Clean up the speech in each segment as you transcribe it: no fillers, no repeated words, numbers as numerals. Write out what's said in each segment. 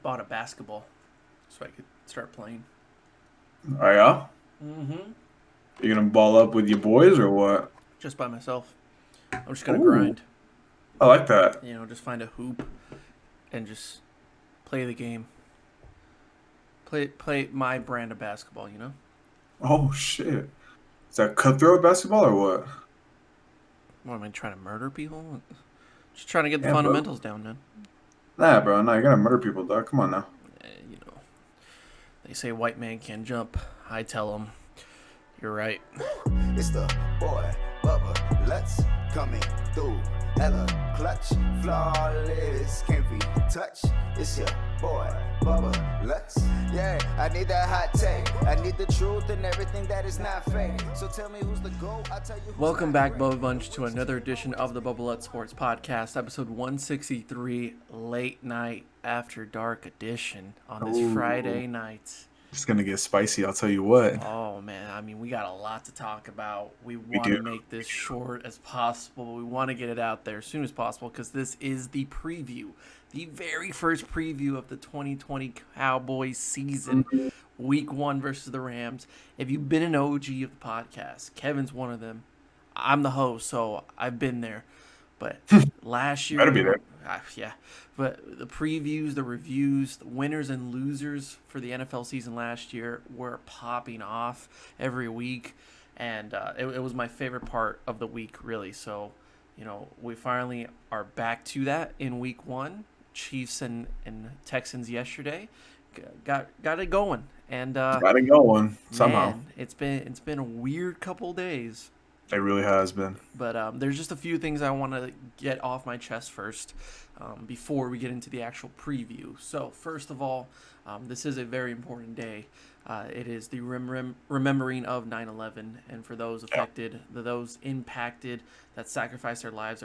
bought a basketball so I could start playing. Oh, yeah? Mm-hmm. You gonna ball up with your boys or what? Just by myself. I'm just gonna Ooh, grind. I like that. Just find a hoop and just play the game. Play my brand of basketball. Oh, shit. Is that cutthroat basketball or what? What am I trying to murder people? Just trying to get the Yeah, bro. fundamentals down, man. Nah, bro. Nah, you're gonna murder people, dog. Come on now. Eh, you know, they say white man can't jump. I tell them, you're right. It's the boy, Bubba, let's coming through. Hella clutch, flawless, can't be touched. It's your boy, Bubba, let's. Yeah, I need that hot take. I need the truth and everything that is not fake. So tell me who's the GOAT, I'll tell you who's Welcome not back, great. Bubba Bunch, to another edition of the Bubba Sports Podcast, episode 163, late night after dark edition on this Ooh, Friday night. it's gonna get spicy. I'll tell you what. Oh man, I mean, we got a lot to talk about. We We want do. to make this short as possible. We want to get it out there as soon as possible because this is the preview, the very first preview of the 2020 Cowboys season, week one versus the Rams. If you've been an OG of the podcast, Kevin's one of them. I'm the host, so I've been there. But last Better be year, there. yeah. But the previews, the reviews, the winners and losers for the NFL season last year were popping off every week, and it was my favorite part of the week, really. So, we finally are back to that in week one. Chiefs and Texans yesterday got it going, and Got it going somehow. man, it's been a weird couple days. It really has been. But there's just a few things I want to get off my chest first before we get into the actual preview. So, first of all, this is a very important day. It is the remembering of 9/11, and for those Yeah. affected, those impacted, that sacrificed their lives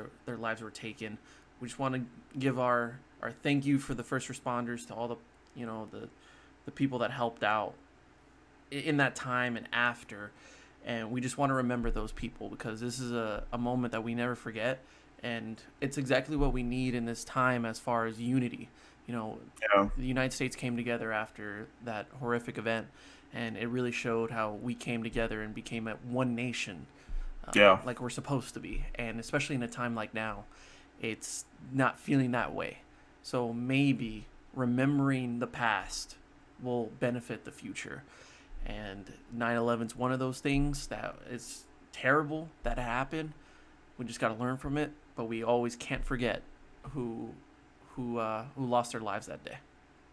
were taken. We just want to give our thank you for the first responders, to all the people that helped out in that time and after. And we just want to remember those people because this is a moment that we never forget. And it's exactly what we need in this time as far as unity. Yeah. The United States came together after that horrific event, and it really showed how we came together and became one nation, Yeah. like we're supposed to be. And especially in a time like now, it's not feeling that way. So maybe remembering the past will benefit the future. And 9/11 is one of those things that is terrible that happened. We just got to learn from it, but we always can't forget who who lost their lives that day.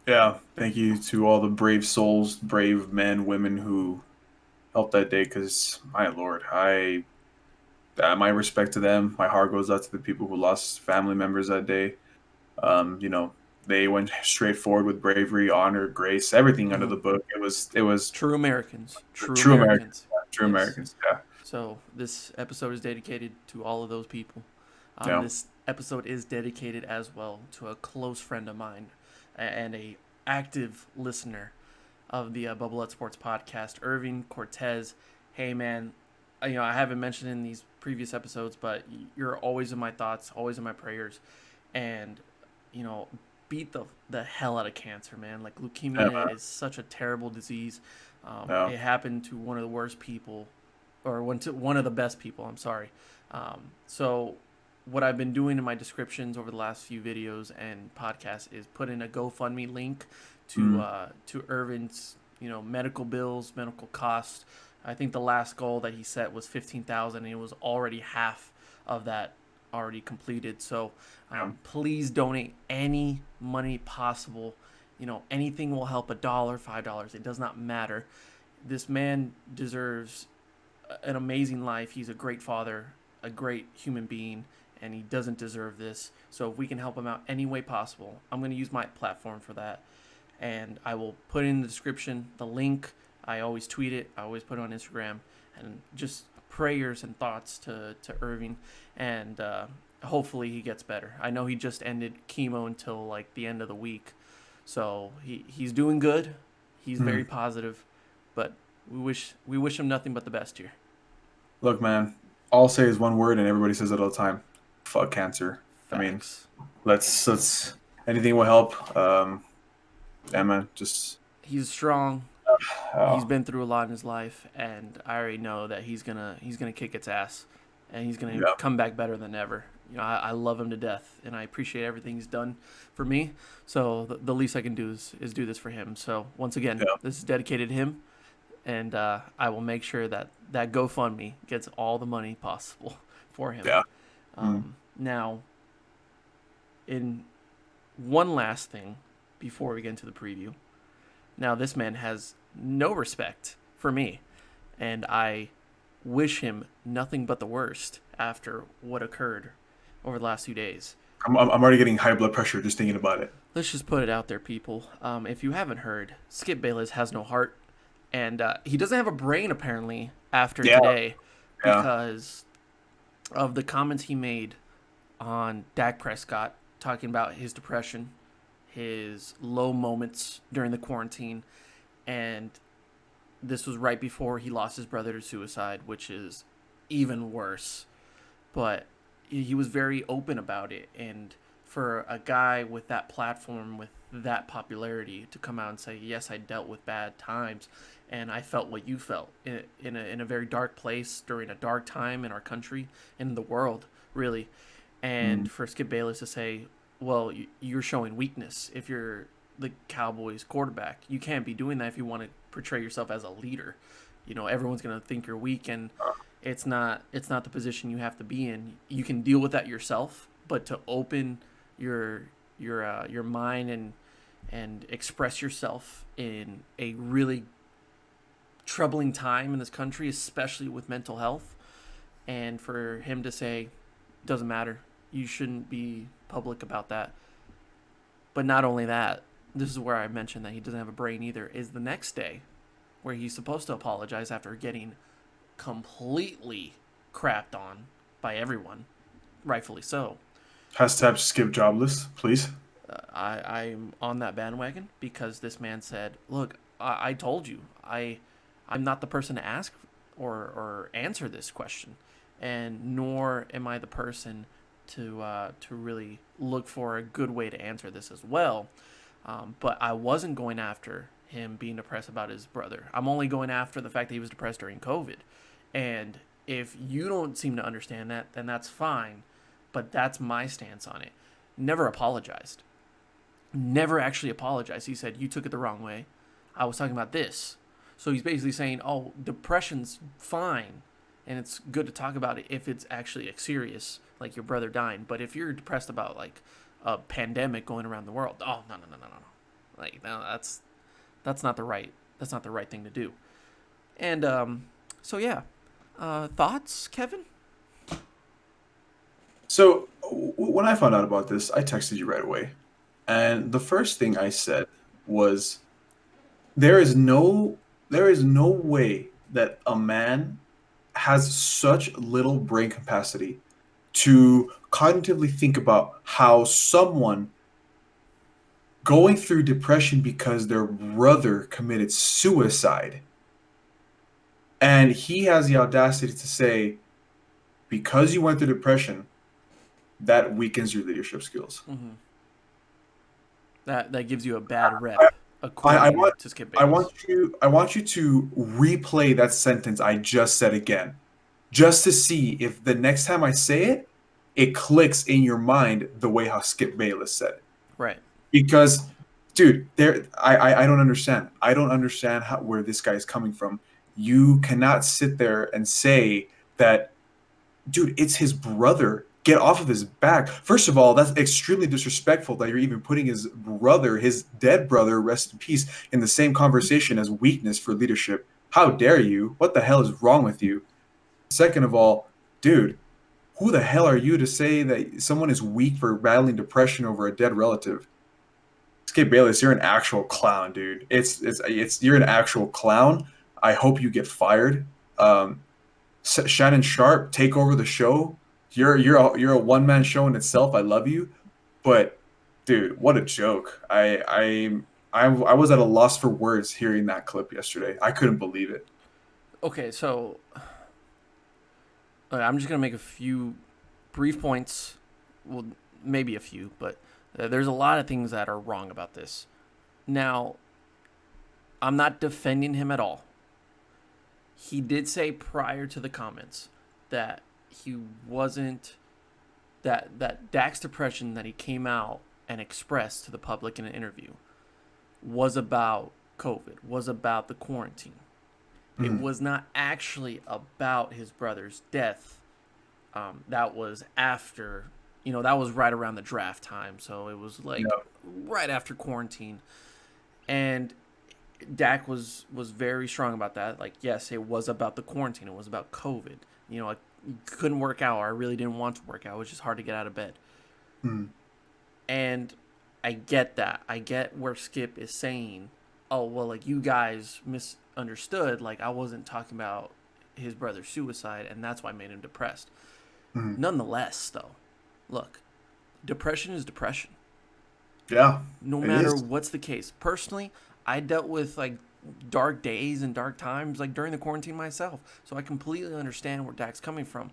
Yeah. Thank you to all the brave souls, brave men, women who helped that day. Because my lord, my respect to them. My heart goes out to the people who lost family members that day. You know, they went straight forward with bravery, honor, grace, everything under Mm-hmm. the book. It was True Americans. True true Americans. Americans. True Yes. Americans. Yeah. So this episode is dedicated to all of those people. Yeah. This episode is dedicated as well to a close friend of mine and a active listener of the Bubble Sports podcast, Irving Cortez. Hey man, I haven't mentioned in these previous episodes, but you're always in my thoughts, always in my prayers, and you know, beat the hell out of cancer, man. Like Yeah. leukemia is such a terrible disease. Yeah. It happened to one of the worst people, or one of the best people. I'm sorry. So what I've been doing in my descriptions over the last few videos and podcasts is put in a GoFundMe link Mm. to Irvin's medical bills, medical costs. I think the last goal that he set was 15,000, and it was already half of that already completed. So Yeah. please donate any money possible. Anything will help. $1, $5. It does not matter. This man deserves an amazing life. He's a great father, a great human being, and he doesn't deserve this. So if we can help him out any way possible, I'm going to use my platform for that. And I will put in the description the link. I always tweet it. I always put it on Instagram. And just prayers and thoughts to Irving. And hopefully he gets better. I know he just ended chemo until like the end of the week. So he's doing good. He's very Mm. positive. But we wish him nothing but the best here. Look, man. All I'll say is one word, and everybody says it all the time. Fuck cancer. I mean, Facts. let's anything will help. Yeah, man. Just He's strong. He's oh, been through a lot in his life, and I already know that he's gonna kick its ass, and he's gonna yeah, come back better than ever. I love him to death, and I appreciate everything he's done for me. So the least I can do is do this for him. So once again, yeah, this is dedicated to him, and I will make sure that that GoFundMe gets all the money possible for him. yeah. Mm. Now, in one last thing before we get into the preview. Now, this man has no respect for me, and I wish him nothing but the worst after what occurred over the last few days. I'm already getting high blood pressure just thinking about it. Let's just put it out there, people. If you haven't heard, Skip Bayless has no heart, and he doesn't have a brain apparently after Yeah, today yeah. because of the comments he made on Dak Prescott talking about his depression, his low moments during the quarantine, and this was right before he lost his brother to suicide, which is even worse. But he was very open about it, and for a guy with that platform, with that popularity, to come out and say, "Yes, I dealt with bad times, and I felt what you felt in a very dark place during a dark time in our country and in the world, really." Mm. And for Skip Bayless to say, "Well, you're showing weakness if you're the Cowboys quarterback. You can't be doing that if you want to portray yourself as a leader. Everyone's gonna think you're weak, and it's not the position you have to be in. You can deal with that yourself, but to open your mind and express yourself in a really troubling time in this country, especially with mental health, and for him to say, doesn't matter, you shouldn't be public about that." But not only that, this is where I mentioned that he doesn't have a brain either, is the next day where he's supposed to apologize after getting completely crapped on by everyone, rightfully so. Hashtag skip jobless, please. I'm on that bandwagon because this man said, "Look, I told you, I'm not the person to ask or answer this question, and nor am I the person to really look for a good way to answer this as well. But I wasn't going after him being depressed about his brother. I'm only going after the fact that he was depressed during COVID. And if you don't seem to understand that, then that's fine. But that's my stance on it." Never apologized. Never actually apologized. He said, "You took it the wrong way. I was talking about this." So he's basically saying, "Oh, depression's fine. And it's good to talk about it if it's actually serious, like your brother dying. But if you're depressed about like a pandemic going around the world, oh no no no no no no, like no, that's not the right thing to do." And so yeah, thoughts, Kevin? So when I found out about this, I texted you right away, and the first thing I said was, "There is no way that a man has such little brain capacity to cognitively think about how someone going through depression because their brother committed suicide, and he has the audacity to say, because you went through depression, that weakens your leadership skills." Mm-hmm. That gives you a bad I, rep, I according want to Skip I want Bayless. you to replay that sentence I just said again, just to see if the next time I say it, it clicks in your mind the way how Skip Bayless said it. Right. Because, dude, I don't understand. I don't understand where this guy is coming from. You cannot sit there and say that, dude, it's his brother. Get off of his back. First of all, that's extremely disrespectful that you're even putting his brother, his dead brother, rest in peace, in the same conversation as weakness for leadership. How dare you? What the hell is wrong with you? Second of all, dude, who the hell are you to say that someone is weak for battling depression over a dead relative? Skip Bayless, you're an actual clown, dude. It's you're an actual clown. I hope you get fired. Um, Shannon Sharp, take over the show. You're a one man show in itself. I love you, but dude, what a joke. I was at a loss for words hearing that clip yesterday. I couldn't believe it. Okay, so I'm just gonna make a few brief points. Well, maybe a few, but there's a lot of things that are wrong about this. Now, I'm not defending him at all. He did say prior to the comments that he wasn't that Dak's depression that he came out and expressed to the public in an interview was about COVID, was about the quarantine. It was not actually about his brother's death. That was after, that was right around the draft time. So it was like right after quarantine. And Dak was very strong about that. Like, yes, it was about the quarantine. It was about COVID. I couldn't work out, or I really didn't want to work out. It was just hard to get out of bed. And I get that. I get where Skip is saying, oh, well, like, you guys misunderstood. Like, I wasn't talking about his brother's suicide, and that's why I made him depressed. Nonetheless, though, look, depression is depression. Yeah. No matter what's the case. Personally, I dealt with, like, dark days and dark times, like, during the quarantine myself. So I completely understand where Dak's coming from.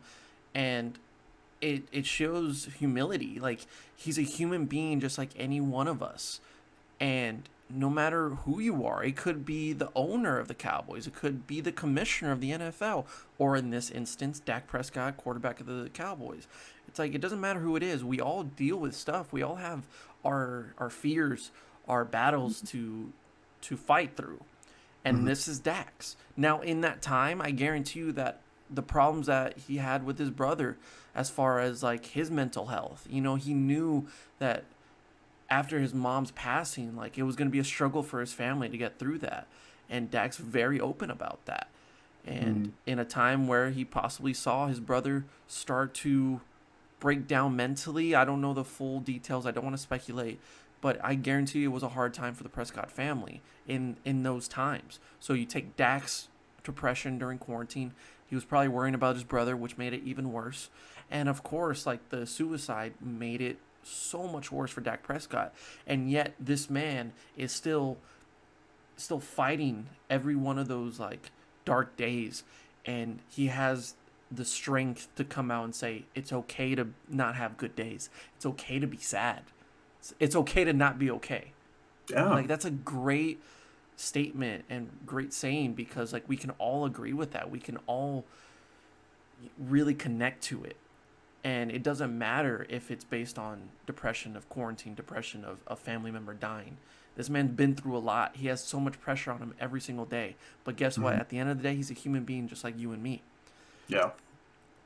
And it shows humility. Like, he's a human being just like any one of us. And no matter who you are, it could be the owner of the Cowboys. It could be the commissioner of the NFL. Or in this instance, Dak Prescott, quarterback of the Cowboys. It's like, it doesn't matter who it is. We all deal with stuff. We all have our fears, our battles to fight through. And this is Dak's. Now, in that time, I guarantee you that the problems that he had with his brother, as far as, like, his mental health, he knew that after his mom's passing, like, it was going to be a struggle for his family to get through that. And Dak's very open about that. And in a time where he possibly saw his brother start to break down mentally, I don't know the full details. I don't want to speculate. But I guarantee it was a hard time for the Prescott family in those times. So you take Dak's depression during quarantine. He was probably worrying about his brother, which made it even worse. And, of course, like, the suicide made it so much worse for Dak Prescott. And yet this man is still fighting every one of those, like, dark days. And he has the strength to come out and say, it's okay to not have good days. It's okay to be sad. It's okay to not be okay. Yeah. Like, that's a great statement and great saying, because, like, we can all agree with that. We can all really connect to it. And it doesn't matter if it's based on depression of quarantine, depression of a family member dying. This man's been through a lot. He has so much pressure on him every single day. But guess what? At the end of the day, he's a human being just like you and me. Yeah.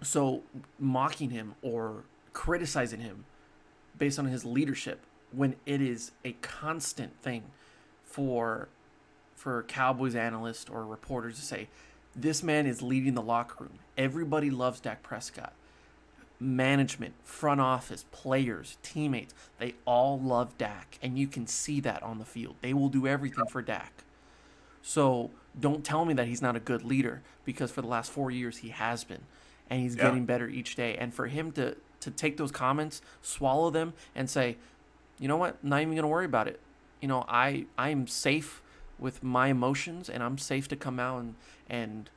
So mocking him or criticizing him based on his leadership, when it is a constant thing for Cowboys analysts or reporters to say, this man is leading the locker room. Everybody loves Dak Prescott. Management, front office, players, teammates, they all love Dak. And you can see that on the field. They will do everything for Dak. So don't tell me that he's not a good leader, because for the last 4 years he has been. And he's getting better each day. And for him to take those comments, swallow them, and say, you know what, not even going to worry about it. I'm safe with my emotions, and I'm safe to come out and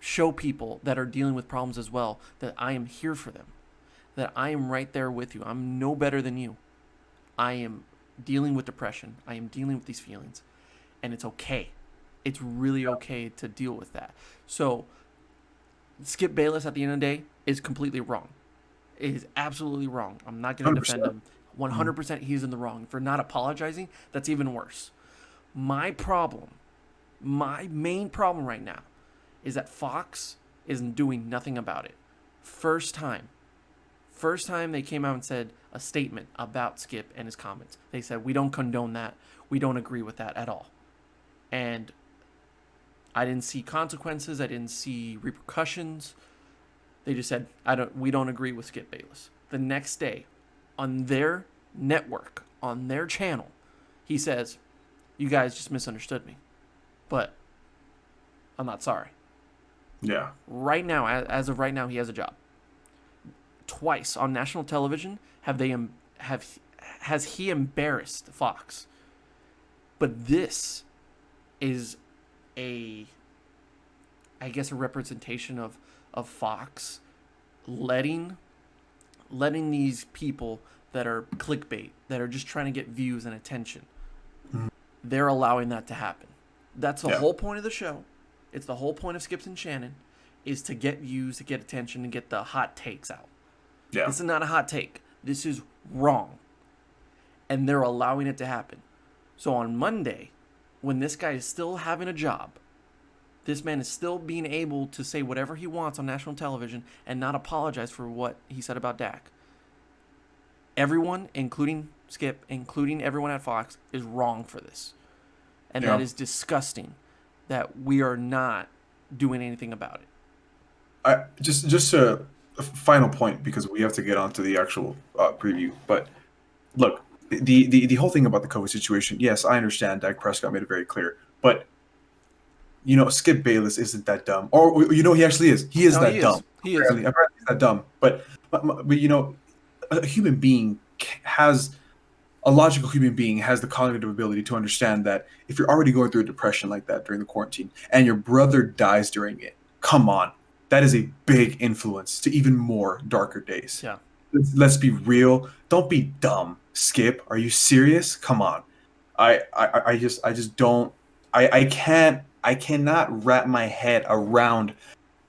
show people that are dealing with problems as well that I am here for them, that I am right there with you. I'm no better than you. I am dealing with depression. I am dealing with these feelings, and it's okay. It's really okay to deal with that. So Skip Bayless, at the end of the day, is completely wrong. It is absolutely wrong. I'm not going to defend him. 100% he's in the wrong. For not apologizing, that's even worse. My main problem right now is that Fox is doing nothing about it. First time they came out and said a statement about Skip and his comments. They said, we don't condone that. We don't agree with that at all. And I didn't see consequences. I didn't see repercussions. They just said, we don't agree with Skip Bayless. The next day, on their network, on their channel, he says, you guys just misunderstood me. But I'm not sorry. Yeah. Right now, as of right now, he has a job. Twice on national television has he embarrassed Fox. But this is a representation of Fox letting these people that are clickbait, that are just trying to get views and attention, they're allowing that to happen. That's the Yeah. whole point of the show. It's the whole point of Skips and Shannon is to get views, to get attention, and get the hot takes out. Yeah. This is not a hot take. This is wrong. And they're allowing it to happen. So on Monday, when this guy is still having a job, this man is still being able to say whatever he wants on national television and not apologize for what he said about Dak. Everyone, including Skip, including everyone at Fox, is wrong for this. And that is disgusting that we are not doing anything about it. Just a final point, because we have to get on to the actual preview. But look, the whole thing about the COVID situation, yes, I understand. Dak Prescott made it very clear. But, Skip Bayless isn't that dumb. Or, he actually is. He is dumb. He is. Apparently he's that dumb. But a human being has... A logical human being has the cognitive ability to understand that if you're already going through a depression like that during the quarantine and your brother dies during it, come on. That is a big influence to even more darker days. Yeah. Let's be real. Don't be dumb, Skip. Are you serious? Come on. I just don't... I cannot wrap my head around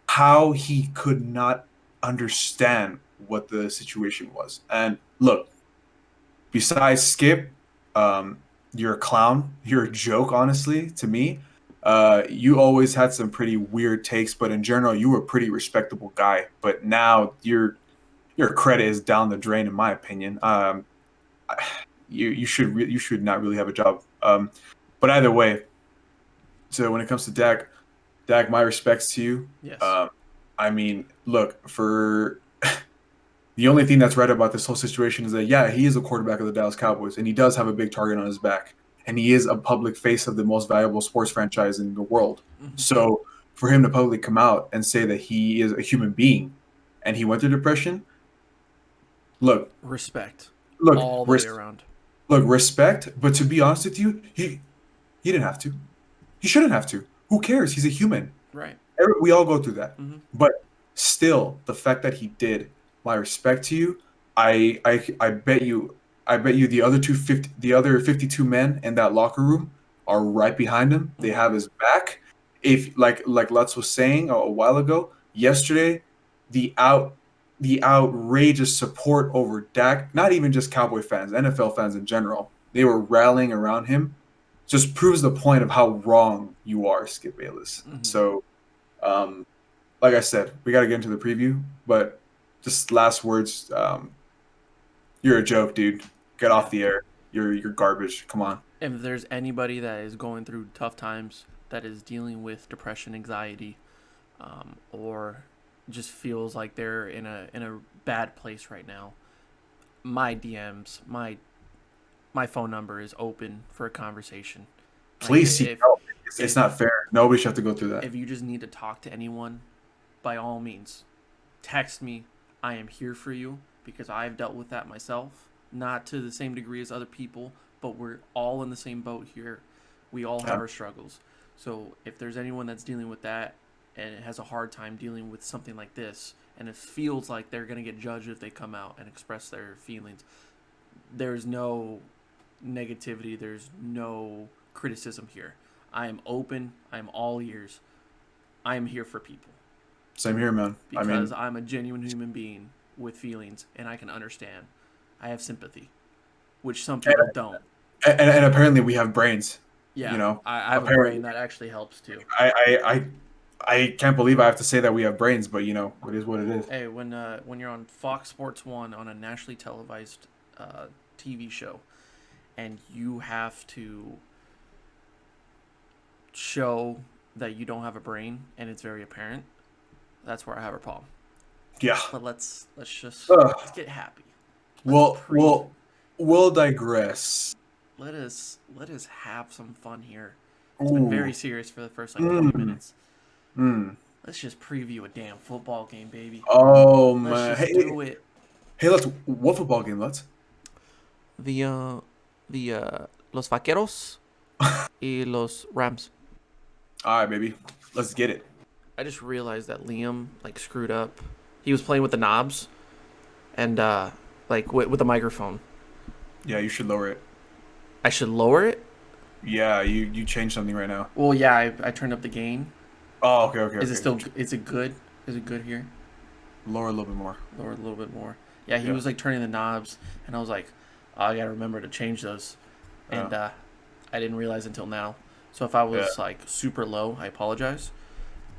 how he could not understand what the situation was. And look, besides Skip, you're a clown. You're a joke, honestly, to me. You always had some pretty weird takes, but in general, you were a pretty respectable guy. But now your credit is down the drain, in my opinion. You should not really have a job. But either way, so when it comes to Dak, my respects to you. Yes. I mean, look, for the only thing that's right about this whole situation is that, yeah, he is a quarterback of the Dallas Cowboys, and he does have a big target on his back, and he is a public face of the most valuable sports franchise in the world. Mm-hmm. So for him to publicly come out and say that he is a human being and he went through depression, respect. Look, all the way around. Look, respect, but to be honest with you, he didn't have to. He shouldn't have to. Who cares? He's a human. Right. We all go through that. Mm-hmm. But still, the fact that he did, my respect to you. I bet you the other 52 men in that locker room are right behind him. They have his back. If like Lutz was saying a while ago, yesterday, the outrageous support over Dak, not even just Cowboy fans, NFL fans in general, they were rallying around him. Just proves the point of how wrong you are, Skip Bayless. Mm-hmm. So, like I said, we got to get into the preview, but just last words. You're a joke, dude. Get off the air. You're garbage. Come on. If there's anybody that is going through tough times, that is dealing with depression, anxiety, or just feels like they're in a bad place right now, my DMs, my phone number is open for a conversation. Please seek help. It's not fair. Nobody should have to go through that. If you just need to talk to anyone, by all means, text me. I am here for you because I've dealt with that myself. Not to the same degree as other people, but we're all in the same boat here. We all have our struggles. So if there's anyone that's dealing with that and has a hard time dealing with something like this, and it feels like they're going to get judged if they come out and express their feelings, there's no negativity. There's no criticism here. I am open. I am all ears. I am here for people. Same here, man. Because I'm a genuine human being with feelings, and I can understand. I have sympathy, which some people don't. And apparently we have brains. Yeah, you know, I have a brain that actually helps too. I can't believe I have to say that we have brains, but it is what it is. Hey, when you're on Fox Sports 1 on a nationally televised TV show, and you have to show that you don't have a brain, and it's very apparent, that's where I have a problem. Yeah. But let's get happy. We'll digress. Let us have some fun here. It's been very serious for the first 20 minutes. Let's just preview a damn football game, baby. Oh man! Let's just do it. Hey, what football game? The Los Vaqueros y los Rams. All right, baby. Let's get it. I just realized that Liam screwed up. He was playing with the knobs, and with the microphone. Yeah, you should lower it. I should lower it? Yeah, you changed something right now. Well, yeah, I turned up the gain. Oh, okay, okay, Is it okay. still? Is it good? Is it good here? Lower a little bit more. Lower a little bit more. Yeah, he Yeah, was like turning the knobs, and I was like, oh, I gotta remember to change those, and yeah, I didn't realize until now. So if I yeah, was like super low, I apologize,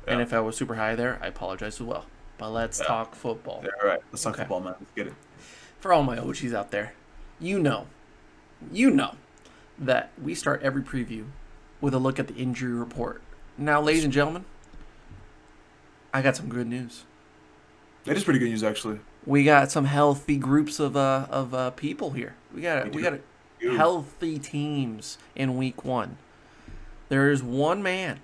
and yeah, if I was super high there, I apologize as well. But let's yeah. talk football. Yeah, all right. Let's talk Okay. football, man. Let's get it. For all my OGs out there, you know, you know that we start every preview with a look at the injury report. Now, ladies and gentlemen, I got some good news. That is pretty good news, actually. We got some healthy groups of people here. We We got do. healthy teams in week 1. There is one man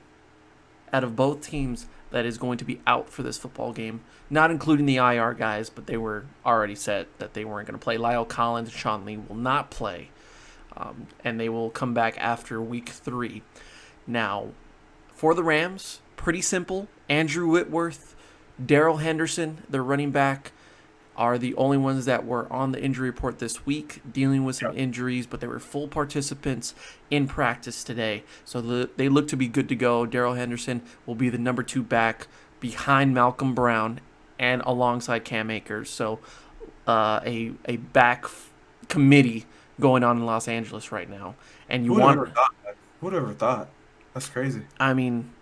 out of both teams that is going to be out for this football game, not including the IR guys, but they were already set that they weren't going to play. Lyle Collins and Sean Lee will not play, and they will come back after week 3. Now, for the Rams, pretty simple. Andrew Whitworth, Darrell Henderson, their running back, are the only ones that were on the injury report this week, dealing with some Yep. injuries, but they were full participants in practice today. So they look to be good to go. Darrell Henderson will be the number 2 behind Malcolm Brown and alongside Cam Akers. So a committee going on in Los Angeles right now. And you Who would have ever want, thought, man? Who would have ever thought? That's crazy. I mean,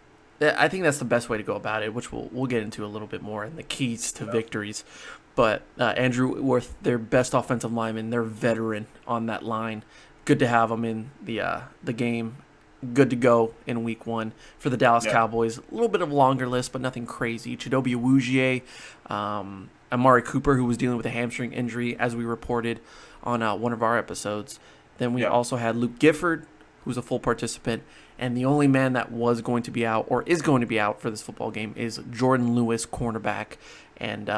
I think that's the best way to go about it, which we'll get into a little bit more in the keys to victories. But Andrew Whitworth, their best offensive lineman, their veteran on that line. Good to have him in the game. Good to go in week 1 for the Dallas Yeah. Cowboys. A little bit of a longer list, but nothing crazy. Chidobe Awuzie, Amari Cooper, who was dealing with a hamstring injury, as we reported on one of our episodes. Then we Yeah. also had Luke Gifford, who's a full participant. And the only man that was going to be out or is going to be out for this football game is Jordan Lewis, cornerback. And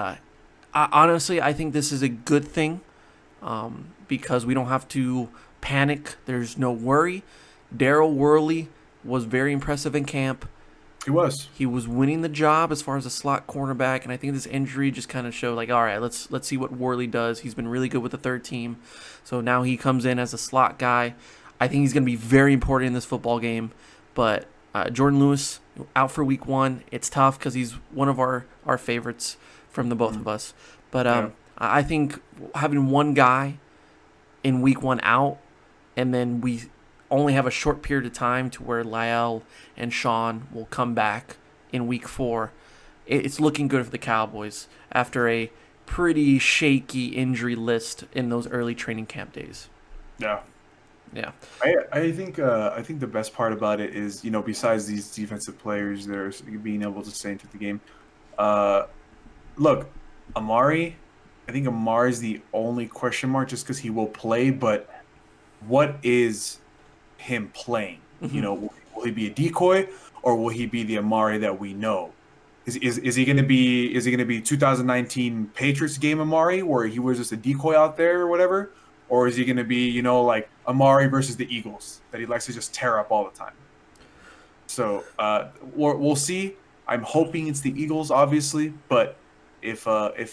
honestly, I think this is a good thing because we don't have to panic. There's no worry. Daryl Worley was very impressive in camp. He was. He was winning the job as far as a slot cornerback, and I think this injury just kind of showed, like, all right, let's see what Worley does. He's been really good with the third team, so now he comes in as a slot guy. I think he's going to be very important in this football game. But Jordan Lewis out for week 1. It's tough because he's one of our favorites from the both of us. But Yeah. I think having one guy in week 1 out, and then we only have a short period of time to where Lyle and Sean will come back in week 4. It's looking good for the Cowboys after a pretty shaky injury list in those early training camp days. Yeah. Yeah. I think the best part about it is, besides these defensive players that are being able to stay into the game, uh, look, Amari, I think Amari's the only question mark just because he will play, but what is him playing? Will he be a decoy or will he be the Amari that we know? Is he gonna be 2019 Patriots game Amari where he was just a decoy out there or whatever? Or is he gonna be, like Amari versus the Eagles that he likes to just tear up all the time? So we'll see. I'm hoping it's the Eagles, obviously, but if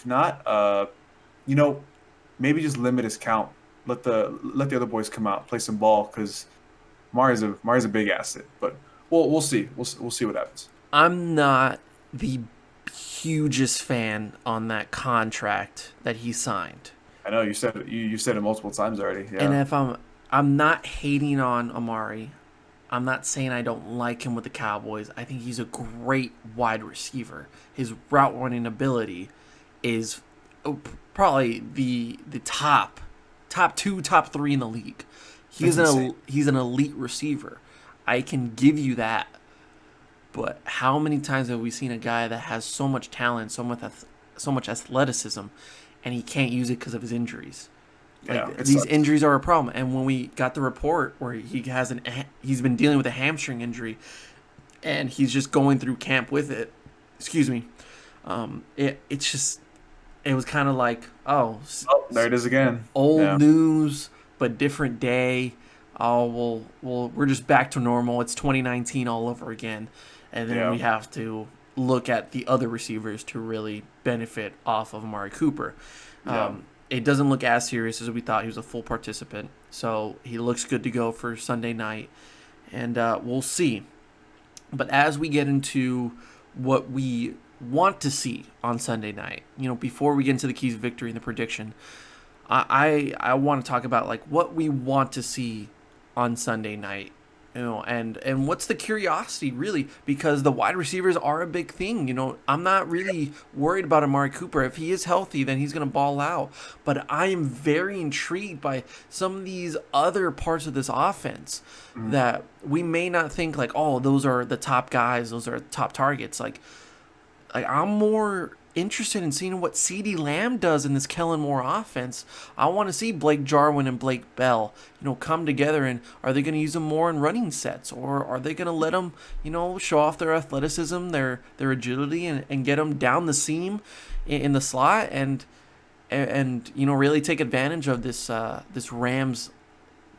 not, maybe just limit his count. Let the other boys come out, play some ball, because Mari's a big asset. But we'll see. We'll see what happens. I'm not the hugest fan on that contract that he signed. I know you said it multiple times already. Yeah. And if I'm not hating on Amari. I'm not saying I don't like him with the Cowboys. I think he's a great wide receiver. His route running ability is probably the top 2, top 3 in the league. He's an elite receiver. I can give you that. But how many times have we seen a guy that has so much talent, so much athleticism, and he can't use it because of his injuries? Like, these injuries are a problem. And when we got the report where he's been dealing with a hamstring injury, and he's just going through camp with it. Excuse me. It was kind of like, there it is again. Old news, but different day. Oh, we're just back to normal. It's 2019 all over again, and then we have to look at the other receivers to really benefit off of Amari Cooper. It doesn't look as serious as we thought. He was a full participant, so he looks good to go for Sunday night. and we'll see. But as we get into what we want to see on Sunday night, before we get into the keys of victory and the prediction, I want to talk about like what we want to see on Sunday night, and what's the curiosity really, because the wide receivers are a big thing. I'm not really worried about Amari Cooper. If he is healthy, then he's going to ball out. But I am very intrigued by some of these other parts of this offense that we may not think like, oh, those are the top guys, those are top targets. Like I'm more interested in seeing what CeeDee Lamb does in this Kellen Moore offense. I want to see Blake Jarwin and Blake Bell, come together, and are they going to use them more in running sets, or are they going to let them, show off their athleticism, their agility, and get them down the seam in the slot, and really take advantage of this Rams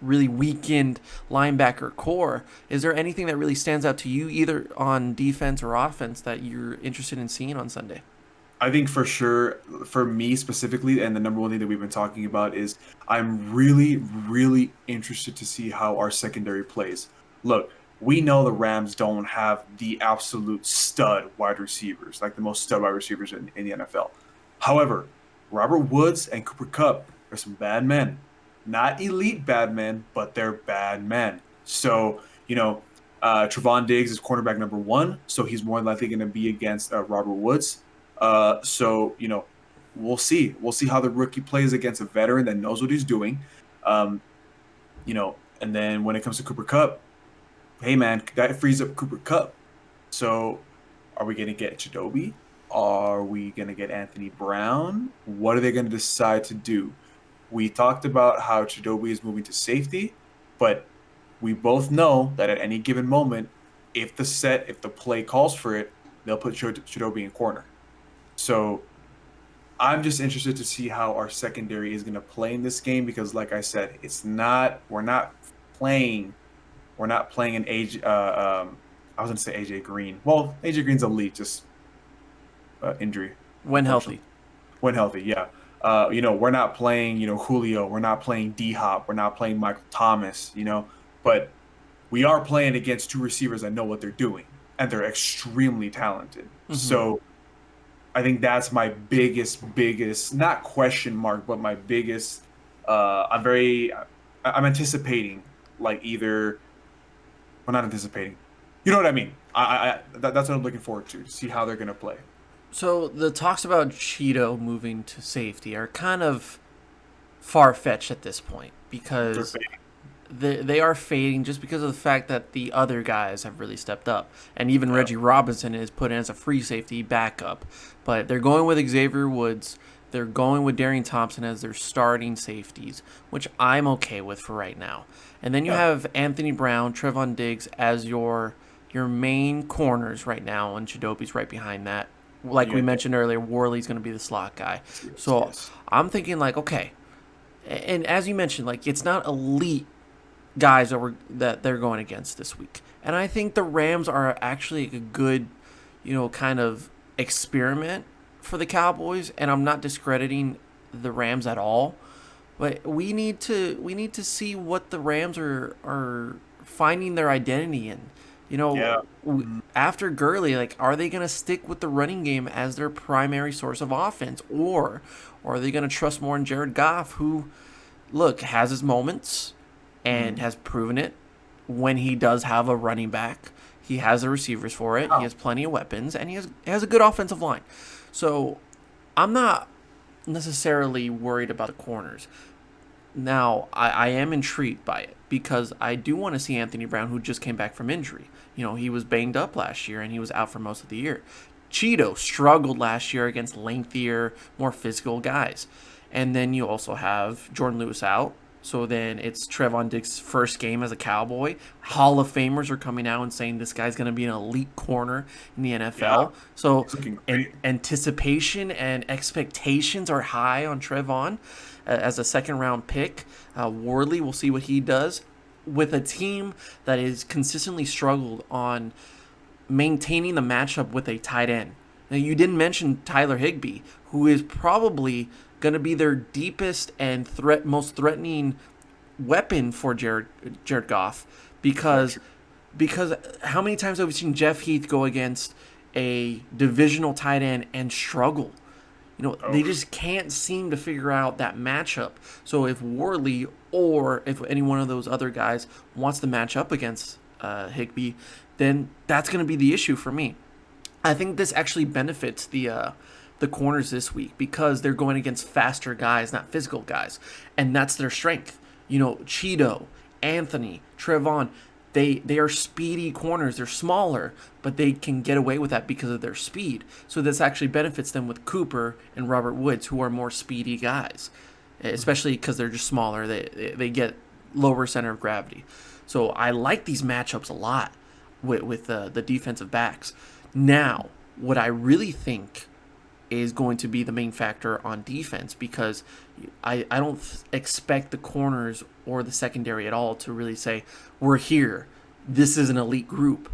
really weakened linebacker core. Is there anything that really stands out to you, either on defense or offense, that you're interested in seeing on Sunday? I think for sure, for me specifically, and the number one thing that we've been talking about is I'm really, really interested to see how our secondary plays. Look, we know the Rams don't have the absolute stud wide receivers, like the most stud wide receivers in the NFL. However, Robert Woods and Cooper Kupp are some bad men. Not elite bad men, but they're bad men. So, Trevon Diggs is cornerback number 1, so he's more likely going to be against Robert Woods. So, we'll see. We'll see how the rookie plays against a veteran that knows what he's doing. And then when it comes to Cooper Kupp, hey, man, that frees up Cooper Kupp. So are we going to get Chidobe? Are we going to get Anthony Brown? What are they going to decide to do? We talked about how Chidobe is moving to safety, but we both know that at any given moment, if the play calls for it, they'll put Chidobe in corner. So I'm just interested to see how our secondary is going to play in this game, because like I said, we're not playing an AJ, I was going to say AJ Green. Well, AJ Green's elite, just injury. When healthy. When healthy, yeah. We're not playing, Julio. We're not playing D-Hop. We're not playing Michael Thomas, but we are playing against two receivers that know what they're doing, and they're extremely talented. Mm-hmm. So I think that's my biggest, not question mark, but my biggest, I'm anticipating, like either, well, not anticipating. You know what I mean? That's what I'm looking forward to see how they're going to play. So the talks about Cheeto moving to safety are kind of far-fetched at this point, because they are fading just because of the fact that the other guys have really stepped up. And even Reggie Robinson is put in as a free safety backup. But they're going with Xavier Woods. They're going with Darian Thompson as their starting safeties, which I'm okay with for right now. And then you have Anthony Brown, Trevon Diggs as your main corners right now, and Chidobe's right behind that. Like we mentioned earlier, Worley's going to be the slot guy. So I'm thinking like, okay, and as you mentioned, like it's not elite guys that they're going against this week. And I think the Rams are actually a good, kind of experiment for the Cowboys, and I'm not discrediting the Rams at all. But we need to see what the Rams are finding their identity in. After Gurley, like, are they going to stick with the running game as their primary source of offense? Or are they going to trust more in Jared Goff, who, look, has his moments and has proven it when he does have a running back. He has the receivers for it. He has plenty of weapons, and he has a good offensive line. So I'm not necessarily worried about the corners. Now, I am intrigued by it because I do want to see Anthony Brown, who just came back from injury. He was banged up last year, and he was out for most of the year. Cheeto struggled last year against lengthier, more physical guys. And then you also have Jordan Lewis out. So then it's Trevon Diggs' first game as a Cowboy. Hall of Famers are coming out and saying this guy's going to be an elite corner in the NFL. Yeah, so anticipation and expectations are high on Trevon as a second-round pick. Worley, we'll see what he does with a team that is consistently struggled on maintaining the matchup with a tight end. Now, you didn't mention Tyler Higbee, who is probably going to be their deepest and most threatening weapon for Jared Goff, because Because how many times have we seen Jeff Heath go against a divisional tight end and struggle? They just can't seem to figure out that matchup. So if Worley or if any one of those other guys wants to match up against Higbee, then that's going to be the issue for me. I think this actually benefits the corners this week because they're going against faster guys, not physical guys, and that's their strength. Cheeto, Anthony, Trevon, they are speedy corners. They're smaller, but they can get away with that because of their speed. So this actually benefits them with Cooper and Robert Woods, who are more speedy guys, especially because they're just smaller. They get lower center of gravity. So I like these matchups a lot with the defensive backs. Now, what I really think is going to be the main factor on defense, because I don't expect the corners or the secondary at all to really say, we're here, this is an elite group,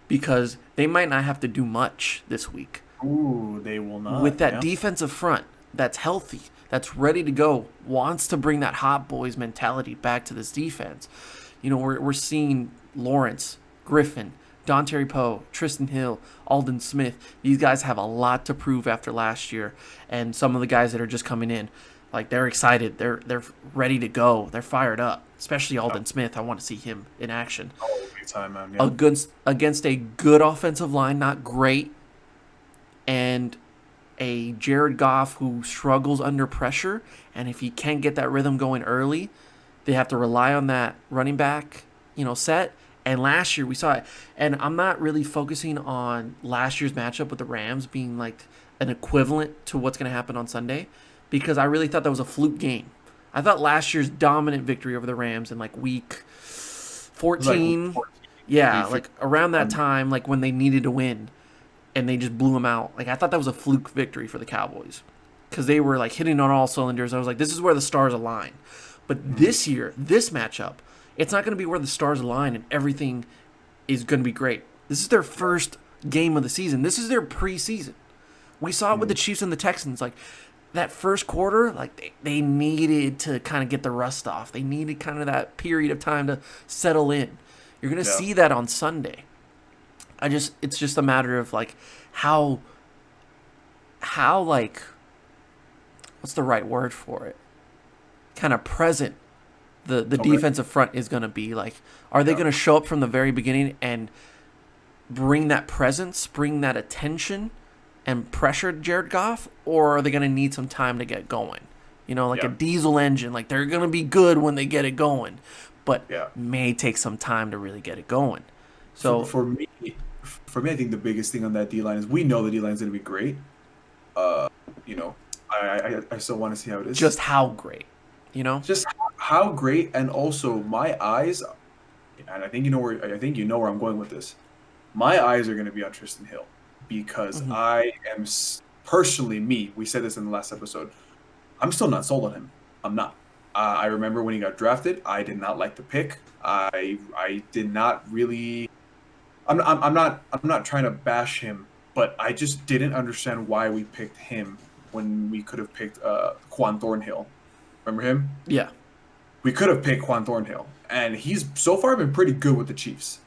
because they might not have to do much this week. Ooh, they will not. With that defensive front that's healthy, that's ready to go, wants to bring that hot boys mentality back to this defense. We're seeing Lawrence, Griffin, Dontari Poe, Tristan Hill, Alden Smith. These guys have a lot to prove after last year, and some of the guys that are just coming in, like, they're excited. They're ready to go. They're fired up. Especially Alden Smith. I want to see him in action. Oh, big time, man. Yeah. Against a good offensive line, not great, and a Jared Goff who struggles under pressure. And if he can't get that rhythm going early, they have to rely on that running back, set. And last year we saw it. And I'm not really focusing on last year's matchup with the Rams being like an equivalent to what's going to happen on Sunday, because I really thought that was a fluke game. I thought last year's dominant victory over the Rams in like week 14, like around that time, like when they needed to win and they just blew them out. Like, I thought that was a fluke victory for the Cowboys because they were like hitting on all cylinders. I was like, this is where the stars align. But this year, this matchup, it's not going to be where the stars align and everything is going to be great. This is their first game of the season. This is their preseason. We saw it with the Chiefs and the Texans. Like, that first quarter, like, they needed to kind of get the rust off. They needed kind of that period of time to settle in. You're going to see that on Sunday. It's just a matter of, like, how like, what's the right word for it? Kind of present the defensive front is going to be. Like, are they going to show up from the very beginning and bring that presence, bring that attention, and pressure Jared Goff, or are they going to need some time to get going? Like a diesel engine. Like, they're going to be good when they get it going, but may take some time to really get it going. So for me, I think the biggest thing on that D-line is we know the D-line is going to be great. I still want to see how it is. Just how great, Just how great, and also my eyes, and I think you know where I'm going with this. My eyes are going to be on Tristan Hill because I am personally we said this in the last episode. I'm still not sold on him. I'm not. I remember when he got drafted, I did not like the pick. I did not really. I'm not trying to bash him, but I just didn't understand why we picked him when we could have picked Quan Thornhill. Remember him? Yeah. We could have picked Quan Thornhill, and he's so far been pretty good with the Chiefs.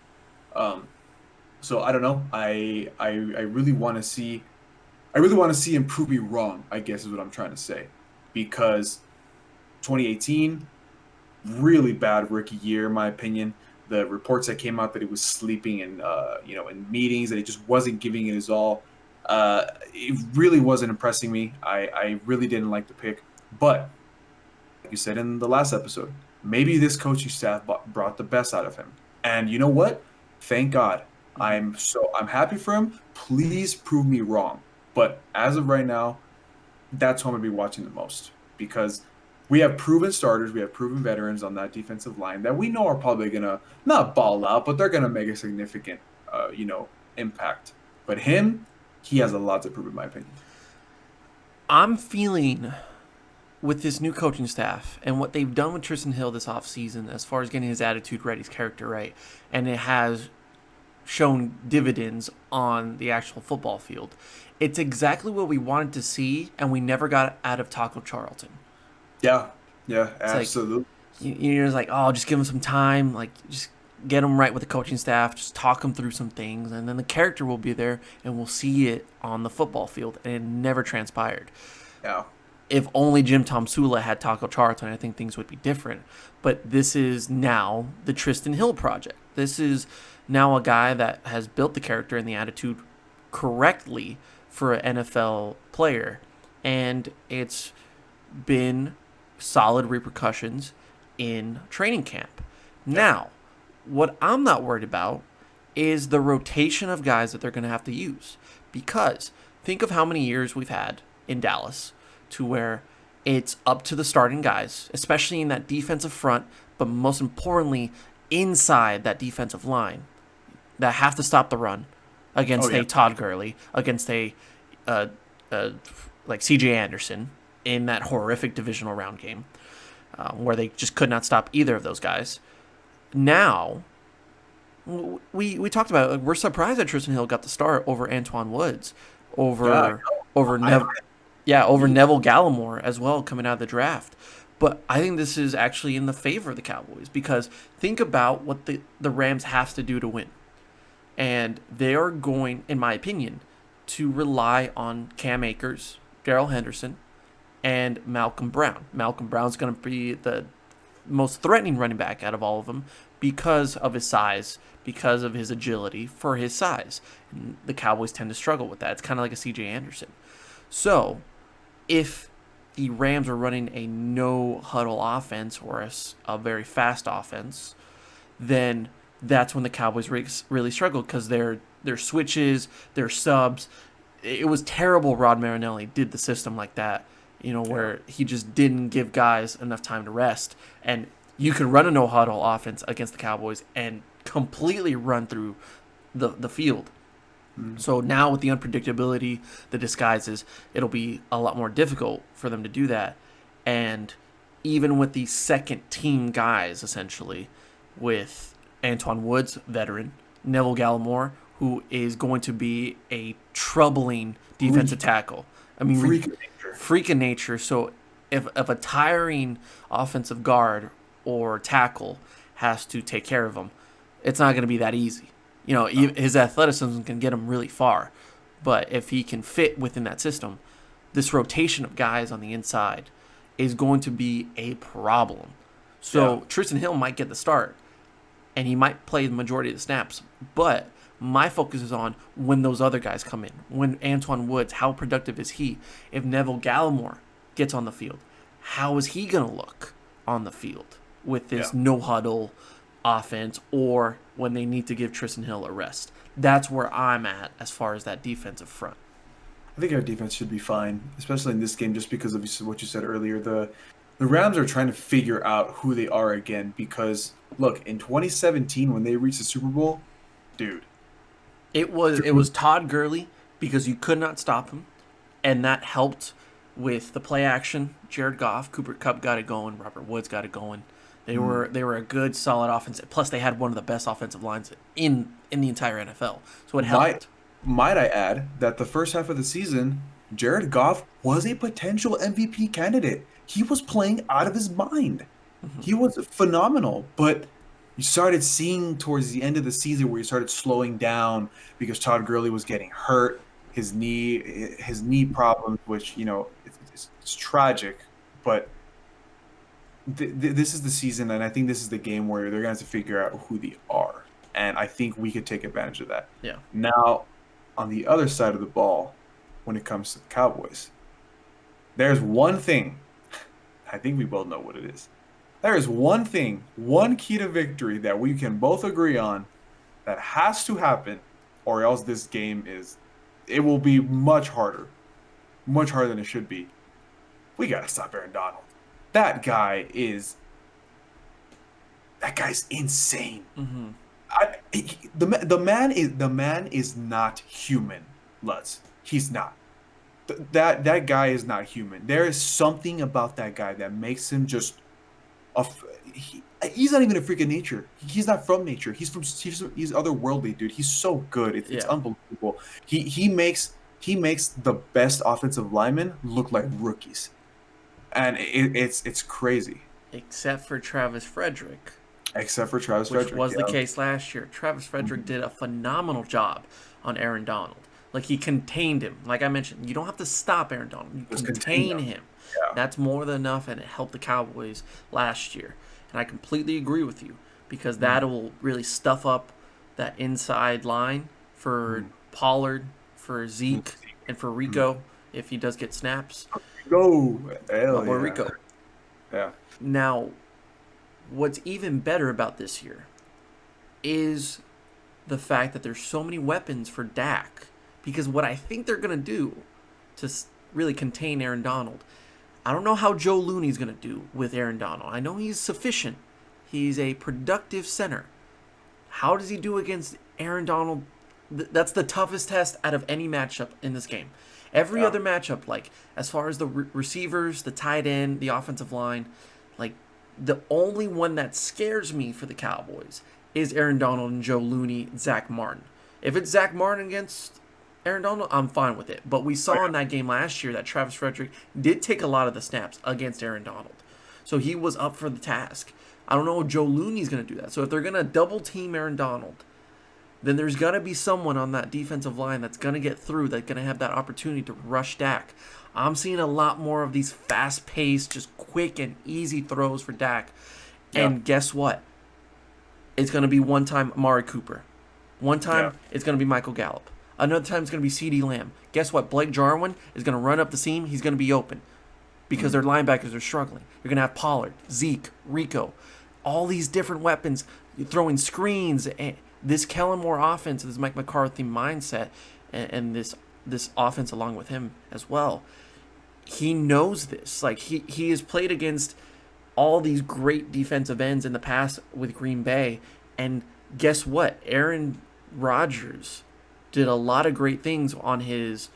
So I don't know. I really want to see. I really want to see him prove me wrong, I guess is what I'm trying to say, because 2018, really bad rookie year in my opinion. The reports that came out that he was sleeping in meetings, that he just wasn't giving it his all. It really wasn't impressing me. I really didn't like the pick, but like you said in the last episode, maybe this coaching staff brought the best out of him. And you know what? Thank God. I'm happy for him. Please prove me wrong. But as of right now, that's who I'm going to be watching the most, because we have proven starters, we have proven veterans on that defensive line that we know are probably going to not ball out, but they're going to make a significant, impact. But he has a lot to prove in my opinion. I'm feeling with this new coaching staff and what they've done with Tristan Hill this offseason as far as getting his attitude right, his character right, and it has shown dividends on the actual football field. It's exactly what we wanted to see, and we never got out of Taco Charlton. Yeah, absolutely. Like, you're just like, oh, just give him some time. Like, just get him right with the coaching staff, just talk him through some things, and then the character will be there, and we'll see it on the football field, and it never transpired. Yeah. If only Jim Tom Sula had Taco Charlton, I think things would be different. But this is now the Tristan Hill project. This is now a guy that has built the character and the attitude correctly for an NFL player, and it's been solid repercussions in training camp. Now, what I'm not worried about is the rotation of guys that they're going to have to use. Because think of how many years we've had in Dallas to where it's up to the starting guys, especially in that defensive front, but most importantly, inside that defensive line, that have to stop the run against a Todd Gurley, against a like C.J. Anderson in that horrific divisional round game, where they just could not stop either of those guys. Now, we talked about it, like, we're surprised that Tristan Hill got the start over Antoine Woods, over Neville Gallimore as well coming out of the draft. But I think this is actually in the favor of the Cowboys, because think about what the Rams have to do to win. And they are going, in my opinion, to rely on Cam Akers, Darrell Henderson, and Malcolm Brown. Malcolm Brown's going to be the most threatening running back out of all of them because of his size, because of his agility for his size. And the Cowboys tend to struggle with that. It's kind of like a C.J. Anderson. So if the Rams are running a no-huddle offense or a very fast offense, then that's when the Cowboys really struggled, because their switches, their subs, it was terrible. Rod Marinelli did the system like that, where he just didn't give guys enough time to rest. And you could run a no-huddle offense against the Cowboys and completely run through the field. So now with the unpredictability, the disguises, it'll be a lot more difficult for them to do that. And even with the second team guys, essentially, with Antoine Woods, veteran, Neville Gallimore, who is going to be a troubling defensive tackle. I mean, freak of nature. So if a tiring offensive guard or tackle has to take care of him, it's not going to be that easy. His athleticism can get him really far. But if he can fit within that system, this rotation of guys on the inside is going to be a problem. So Tristan Hill might get the start, and he might play the majority of the snaps. But my focus is on when those other guys come in. When Antoine Woods, how productive is he? If Neville Gallimore gets on the field, how is he going to look on the field with this no-huddle offense, or when they need to give Tristan Hill a rest? That's where I'm at as far as that defensive front. I think our defense should be fine, especially in this game, just because of what you said earlier. The Rams are trying to figure out who they are again, because, look, in 2017 when they reached the Super Bowl, dude. It was Todd Gurley, because you could not stop him, and that helped with the play action. Jared Goff, Cooper Kupp got it going, Robert Woods got it going. They were a good, solid offense. Plus, they had one of the best offensive lines in the entire NFL. So it helped. Might I add that the first half of the season, Jared Goff was a potential MVP candidate. He was playing out of his mind. Mm-hmm. He was phenomenal. But you started seeing towards the end of the season where he started slowing down because Todd Gurley was getting hurt. His knee problems, which, it's tragic. But this is the season, and I think this is the game where they're going to have to figure out who they are. And I think we could take advantage of that. Yeah. Now, on the other side of the ball, when it comes to the Cowboys, there's one thing. I think we both know what it is. There is one thing, one key to victory that we can both agree on that has to happen, or else this game it will be much harder than it should be. We got to stop Aaron Donald. That guy's insane. Mm-hmm. The man is not human, Lutz. He's not. That guy is not human. There is something about that guy that makes him just he's not even a freak of nature. He's not from nature. He's otherworldly, dude. He's so good. It's unbelievable. He makes the best offensive linemen look like rookies. And it's crazy. Except for Travis Frederick. Except for Travis which Frederick. was the Yeah. case last year. Travis Frederick did a phenomenal job on Aaron Donald. Like, he contained him. Like I mentioned, you don't have to stop Aaron Donald. You Just contain contain him. him. Yeah. That's more than enough, and it helped the Cowboys last year. And I completely agree with you, because that will really stuff up that inside line for Pollard, for Zeke, and for Rico if he does get snaps. Go. My Hell boy yeah. Rico. Yeah. Now, what's even better about this year is the fact that there's so many weapons for Dak. Because what I think they're going to do to really contain Aaron Donald, I don't know how Joe Looney's going to do with Aaron Donald. I know he's sufficient. He's a productive center. How does he do against Aaron Donald? That's the toughest test out of any matchup in this game. Every other matchup, like as far as the receivers, the tight end, the offensive line, like the only one that scares me for the Cowboys is Aaron Donald and Joe Looney, Zach Martin. If it's Zach Martin against Aaron Donald, I'm fine with it. But we saw in that game last year that Travis Frederick did take a lot of the snaps against Aaron Donald. So he was up for the task. I don't know if Joe Looney's going to do that. So if they're going to double team Aaron Donald, then there's going to be someone on that defensive line that's going to get through, that's going to have that opportunity to rush Dak. I'm seeing a lot more of these fast-paced, just quick and easy throws for Dak. And guess what? It's going to be one time Amari Cooper. One time it's going to be Michael Gallup. Another time it's going to be CeeDee Lamb. Guess what? Blake Jarwin is going to run up the seam. He's going to be open because their linebackers are struggling. You're going to have Pollard, Zeke, Rico, all these different weapons. You're throwing screens. And this Kellen Moore offense, this Mike McCarthy mindset, and this offense along with him as well, he knows this. Like, he has played against all these great defensive ends in the past with Green Bay. And guess what? Aaron Rodgers did a lot of great things on his,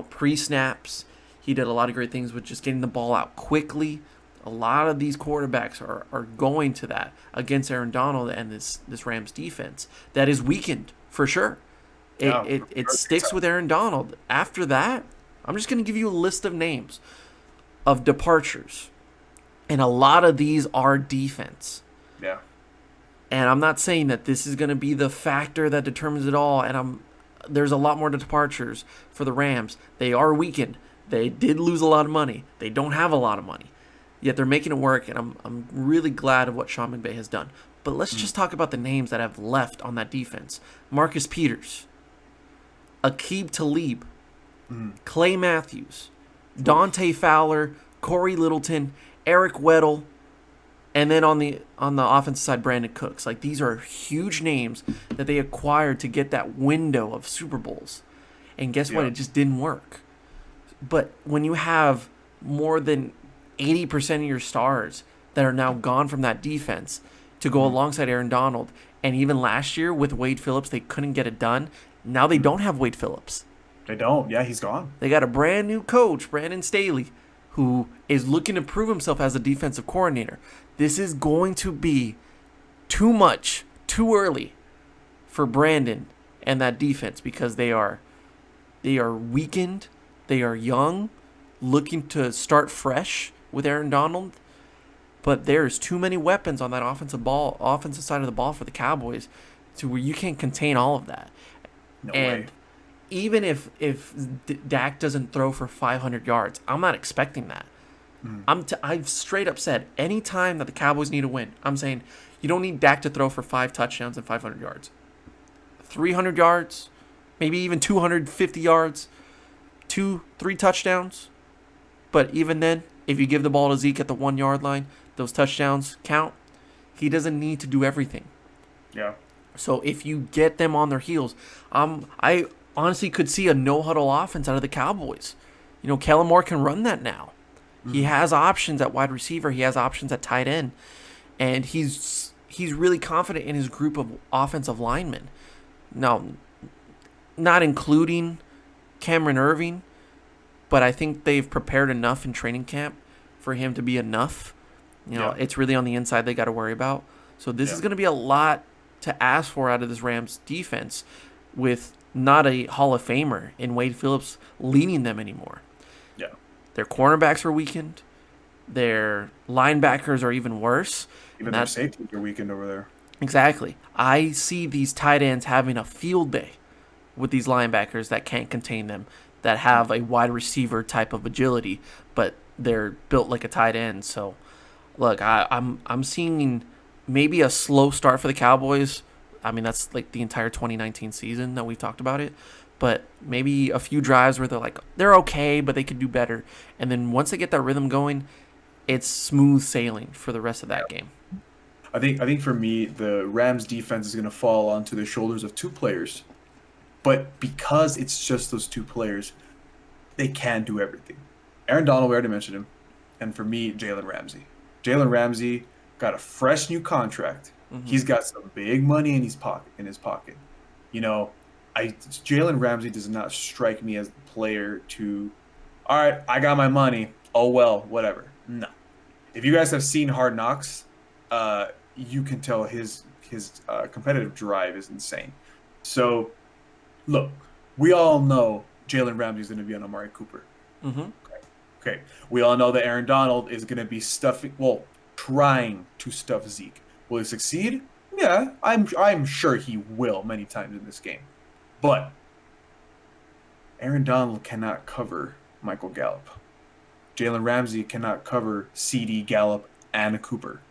pre-snaps. He did a lot of great things with just getting the ball out quickly. A lot of these quarterbacks are going to that against Aaron Donald and this Rams defense that is weakened for sure. It sticks with Aaron Donald. After that, I'm just going to give you a list of names of departures. And a lot of these are defense. Yeah. And I'm not saying that this is going to be the factor that determines it all. And there's a lot more departures for the Rams. They are weakened. They did lose a lot of money. They don't have a lot of money. Yet they're making it work, and I'm really glad of what Sean McVay has done. But let's just talk about the names that have left on that defense. Marcus Peters, Aqib Talib, Clay Matthews, Dante Fowler, Corey Littleton, Eric Weddle, and then on the offensive side, Brandon Cooks. Like, these are huge names that they acquired to get that window of Super Bowls. And guess what? It just didn't work. But when you have more than 80% of your stars that are now gone from that defense to go alongside Aaron Donald, and even last year with Wade Phillips, they couldn't get it done. Now they don't have Wade Phillips. They don't. Yeah, he's gone. They got a brand new coach, Brandon Staley, who is looking to prove himself as a defensive coordinator. This is going to be too much, too early for Brandon and that defense, because they are weakened, they are young, looking to start fresh with Aaron Donald. But there's too many weapons on that offensive side of the ball for the Cowboys to where you can't contain all of that. No and way. even if Dak doesn't throw for 500 yards, I'm not expecting that. I've straight up said, any time that the Cowboys need a win, I'm saying you don't need Dak to throw for 5 touchdowns and 500 yards. 300 yards, maybe even 250 yards, 2-3 touchdowns. But even then, if you give the ball to Zeke at the 1 yard line, those touchdowns count. He doesn't need to do everything. Yeah. So if you get them on their heels, I honestly could see a no-huddle offense out of the Cowboys. Kellen Moore can run that now. He has options at wide receiver. He has options at tight end. And he's really confident in his group of offensive linemen. Now, not including Cameron Irving, but I think they've prepared enough in training camp for him to be enough. It's really on the inside they got to worry about. So this is going to be a lot to ask for out of this Rams defense with not a Hall of Famer in Wade Phillips leading them anymore. Yeah. Their cornerbacks are weakened. Their linebackers are even worse. Even their safeties are weakened over there. Exactly. I see these tight ends having a field day with these linebackers that can't contain them, that have a wide receiver type of agility, but they're built like a tight end. So, look, I'm seeing maybe a slow start for the Cowboys. I mean, that's like the entire 2019 season that we've talked about it. But maybe a few drives where they're okay, but they could do better. And then once they get that rhythm going, it's smooth sailing for the rest of that game. I think for me, the Rams defense is going to fall onto the shoulders of two players. But because it's just those two players, they can do everything. Aaron Donald, we already mentioned him. And for me, Jalen Ramsey. Jalen Ramsey got a fresh new contract. Mm-hmm. He's got some big money in his pocket. You know, Jalen Ramsey does not strike me as the player to, all right, I got my money. Oh, well, whatever. No. If you guys have seen Hard Knocks, you can tell his competitive drive is insane. So, look, we all know Jalen Ramsey is going to be on Amari Cooper. Mm-hmm. Okay. We all know that Aaron Donald is going to be trying to stuff Zeke. Will he succeed? Yeah, I'm sure he will many times in this game. But Aaron Donald cannot cover Michael Gallup. Jalen Ramsey cannot cover CD, Gallup, and Cooper.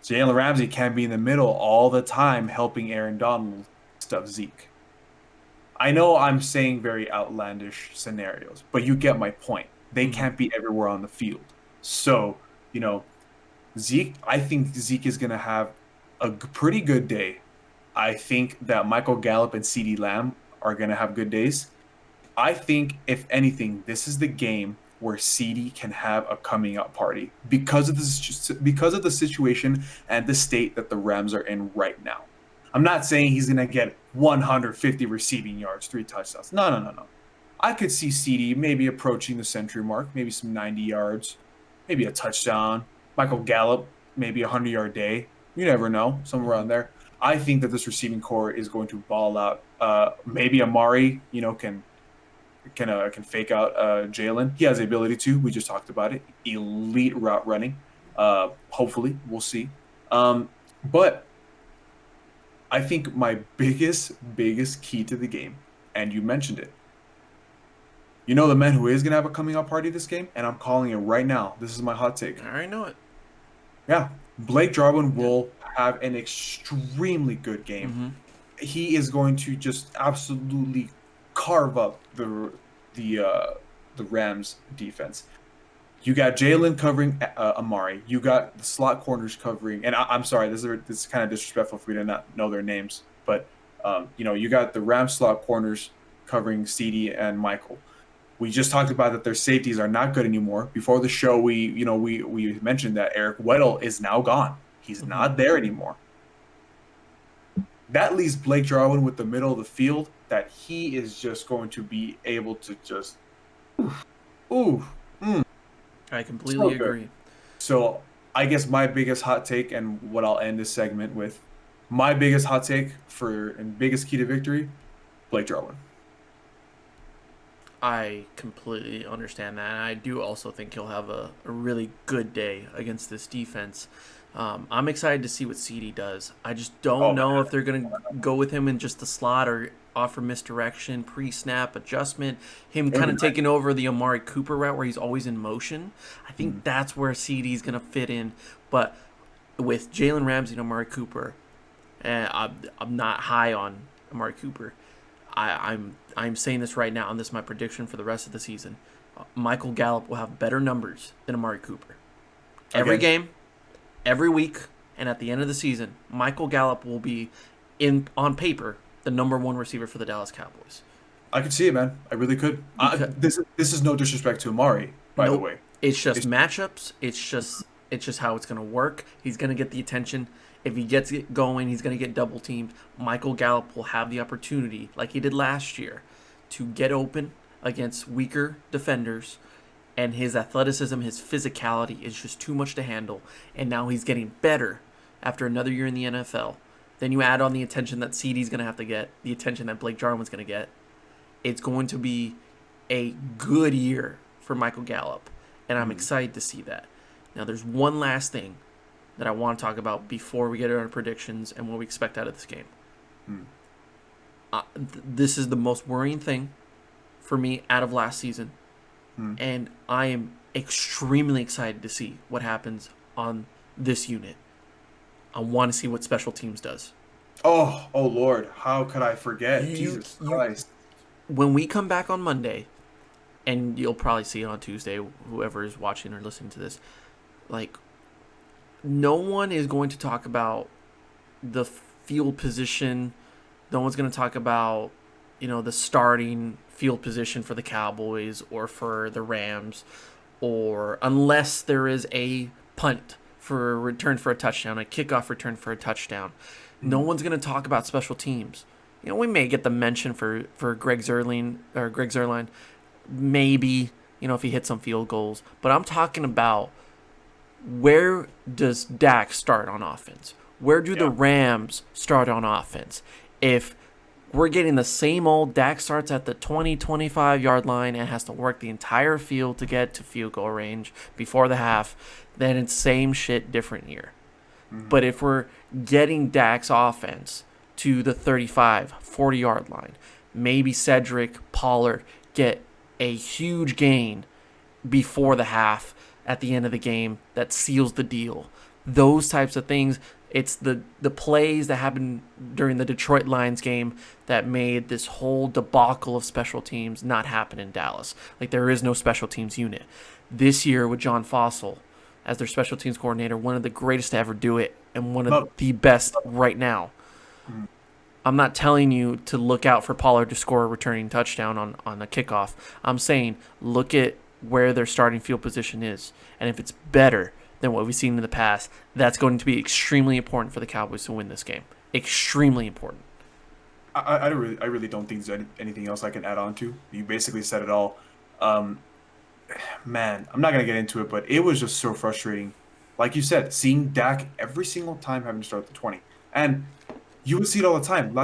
Jalen Ramsey can't be in the middle all the time helping Aaron Donald stuff Zeke. I know I'm saying very outlandish scenarios, but you get my point. They can't be everywhere on the field. So, you know, I think Zeke is going to have a pretty good day. I think that Michael Gallup and CeeDee Lamb are going to have good days. I think, if anything, this is the game where CeeDee can have a coming out party because of the situation and the state that the Rams are in right now. I'm not saying he's going to get 150 receiving yards, 3 touchdowns. No. I could see CeeDee maybe approaching the century mark, maybe some 90 yards, maybe a touchdown. Michael Gallup, maybe a 100-yard day. You never know, somewhere around there. I think that this receiving core is going to ball out. Maybe Amari, can fake out Jalen. He has the ability to. We just talked about it. Elite route running. Hopefully, we'll see. But I think my biggest key to the game, and you mentioned it. You know the man who is going to have a coming out party this game? And I'm calling it right now. This is my hot take. I already know it. Yeah. Blake Jarwin will have an extremely good game. Mm-hmm. He is going to just absolutely carve up the Rams defense. You got Jalen covering Amari. You got the slot corners covering, and I'm sorry, this is kind of disrespectful for you to not know their names, but you got the Rams slot corners covering CD and Michael. We just talked about that their safeties are not good anymore. Before the show, we mentioned that Eric Weddle is now gone. He's not there anymore. That leaves Blake Jarwin with the middle of the field that he is just going to be able to just I completely agree. So I guess my biggest hot take, and what I'll end this segment with, my biggest hot take and biggest key to victory, Blake Jarwin. I completely understand that. And I do also think he'll have a really good day against this defense. I'm excited to see what CD does. I just don't know if they're going to go with him in just the slot or offer misdirection, pre-snap adjustment, him kind of taking over the Amari Cooper route where he's always in motion. I think that's where CD's going to fit in. But with Jalen Ramsey and Amari Cooper, I'm not high on Amari Cooper. I'm saying this right now, and this is my prediction for the rest of the season. Michael Gallup will have better numbers than Amari Cooper. Every game, every week, and at the end of the season, Michael Gallup will be, on paper, the number 1 receiver for the Dallas Cowboys. I could see it, man. I really could. This is no disrespect to Amari, by the way. It's just matchups. It's just how it's going to work. He's going to get the attention. If he gets it going, he's going to get double teamed. Michael Gallup will have the opportunity, like he did last year, to get open against weaker defenders. And his athleticism, his physicality is just too much to handle. And now he's getting better after another year in the NFL. Then you add on the attention that CD's going to have to get, the attention that Blake Jarwin's going to get. It's going to be a good year for Michael Gallup. And I'm excited to see that. Now, there's one last thing that I want to talk about before we get our predictions and what we expect out of this game. This is the most worrying thing for me out of last season, and I am extremely excited to see what happens on this unit. I want to see what special teams does. Oh Lord, how could I forget? Jesus Christ. When we come back on Monday, and you'll probably see it on Tuesday, whoever is watching or listening to this, like, no one is going to talk about the field position. No one's going to talk about, the starting field position for the Cowboys or for the Rams, or unless there is a punt for a return for a touchdown, a kickoff return for a touchdown. No one's going to talk about special teams. We may get the mention for Greg Zuerlein, maybe, if he hits some field goals. But I'm talking about, where does Dak start on offense? Where do the Rams start on offense? If we're getting the same old Dak starts at the 20, 25-yard line and has to work the entire field to get to field goal range before the half, then it's same shit, different year. But if we're getting Dak's offense to the 35, 40-yard line, maybe Cedric, Pollard get a huge gain before the half at the end of the game that seals the deal. Those types of things. It's the plays that happened during the Detroit Lions game that made this whole debacle of special teams not happen in Dallas. Like, there is no special teams unit. This year with John Fossil as their special teams coordinator, one of the greatest to ever do it and one of the best right now. I'm not telling you to look out for Pollard to score a returning touchdown on a kickoff. I'm saying look at where their starting field position is. And if it's better than what we've seen in the past, that's going to be extremely important for the Cowboys to win this game. Extremely important. I really don't think there's anything else I can add on to. You basically said it all. Man, I'm not going to get into it, but it was just so frustrating. Like you said, seeing Dak every single time having to start at the 20. And you would see it all the time.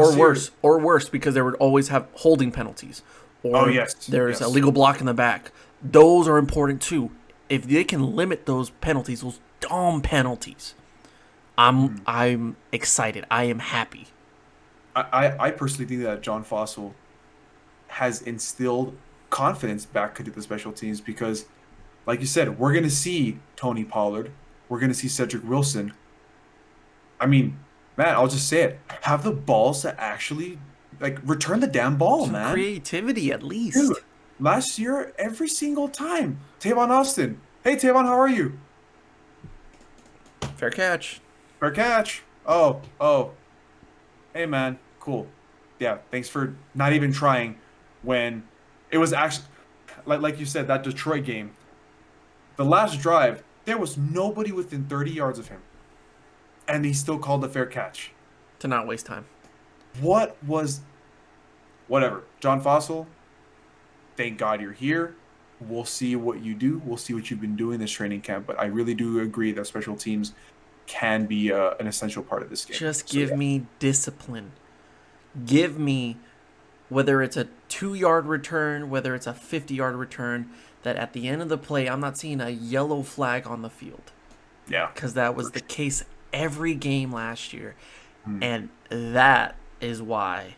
Or worse, because they would always have holding penalties. Or there's a legal block in the back. Those are important too. If they can limit those penalties, those dumb penalties, I'm excited. I am happy. I personally think that John Fossil has instilled confidence back into the special teams because, like you said, we're going to see Tony Pollard. We're going to see Cedric Wilson. I mean, man, I'll just say it. Have the balls to actually, return the damn ball, Some man. creativity, at least. Dude, last year, every single time. Tavon Austin. Hey, Tavon, how are you? Fair catch. Fair catch. Oh. Hey, man. Cool. Yeah, thanks for not even trying when it was actually, like you said, that Detroit game. The last drive, there was nobody within 30 yards of him. And he still called a fair catch. To not waste time. Whatever. John Fossil, thank God you're here. We'll see what you do. We'll see what you've been doing this training camp. But I really do agree that special teams can be an essential part of this game. Just give me discipline. Give me, whether it's a 2-yard return, whether it's a 50-yard return, that at the end of the play, I'm not seeing a yellow flag on the field. Yeah. Because that was the case every game last year. And that is why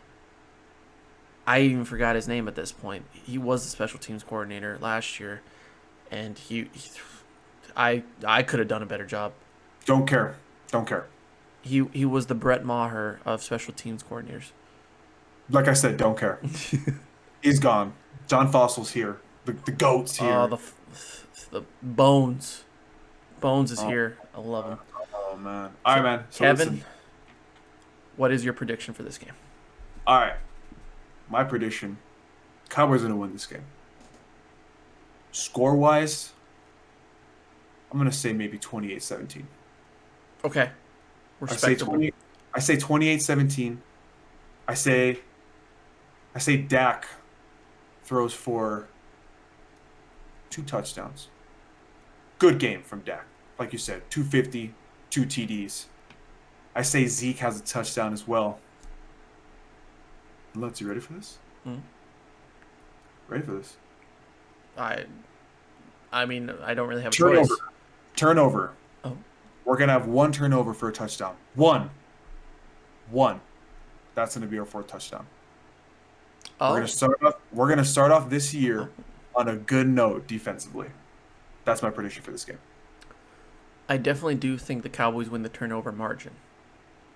I even forgot his name at this point. He was the special teams coordinator last year, and I could have done a better job. Don't care. He was the Brett Maher of special teams coordinators. Like I said, don't care. He's gone. John Fossil's here. The GOAT's here. Oh, the Bones. Bones is here. I love him. Oh, man. All right, man. So Kevin, listen. what is your prediction for this game? All right. My prediction, Cowboys are going to win this game. Score-wise, I'm going to say maybe 28-17. Okay. Respectable. I say 28-17. I say Dak throws for 2 touchdowns. Good game from Dak. Like you said, 250, 2 TDs. I say Zeke has a touchdown as well. Lutz, you ready for this? Ready for this? I mean, I don't really have a Turnover. choice. turnover. Oh. We're gonna have one turnover for a touchdown. One. That's gonna be our fourth touchdown. Oh. We're gonna start off this year on a good note defensively. That's my prediction for this game. I definitely do think the Cowboys win the turnover margin.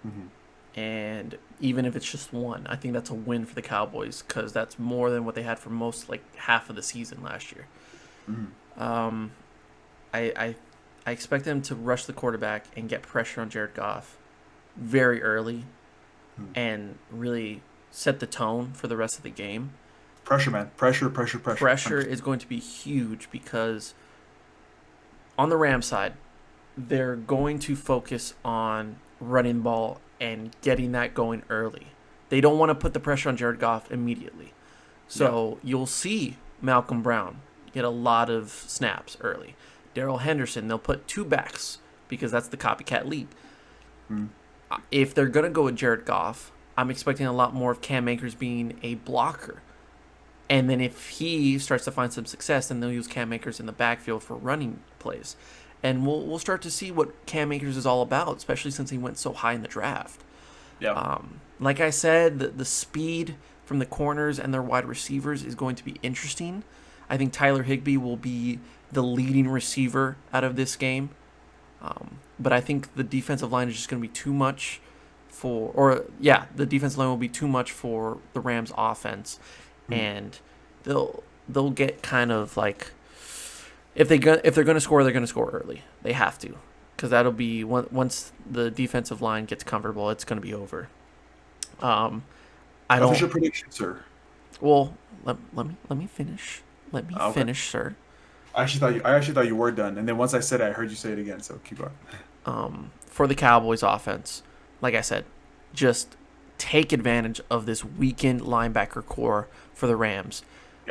Mm-hmm. And even if it's just one, I think that's a win for the Cowboys because that's more than what they had for most, like, half of the season last year. Mm-hmm. I expect them to rush the quarterback and get pressure on Jared Goff very early and really set the tone for the rest of the game. Pressure, man. Pressure. Pressure is going to be huge because on the Rams side, they're going to focus on running the ball and getting that going early. They don't want to put the pressure on Jared Goff immediately. So you'll see Malcolm Brown get a lot of snaps early. Darrell Henderson, they'll put two backs because that's the copycat league. If they're going to go with Jared Goff, I'm expecting a lot more of Cam Akers being a blocker. And then if he starts to find some success, then they'll use Cam Akers in the backfield for running plays. And we'll start to see what Cam Akers is all about, especially since he went so high in the draft. Yeah. Like I said, the speed from the corners and their wide receivers is going to be interesting. I think Tyler Higbee will be the leading receiver out of this game. But I think the defensive line is just going to be too much the defensive line will be too much for the Rams offense. And they'll get kind of like, if they're going to score, they're going to score early. They have to, because that'll be once the defensive line gets comfortable, it's going to be over. What's your prediction, sir? Well, let me finish. Let me finish, sir. I actually thought you were done, and then once I said it, I heard you say it again. So keep going. For the Cowboys offense, like I said, just take advantage of this weakened linebacker core for the Rams,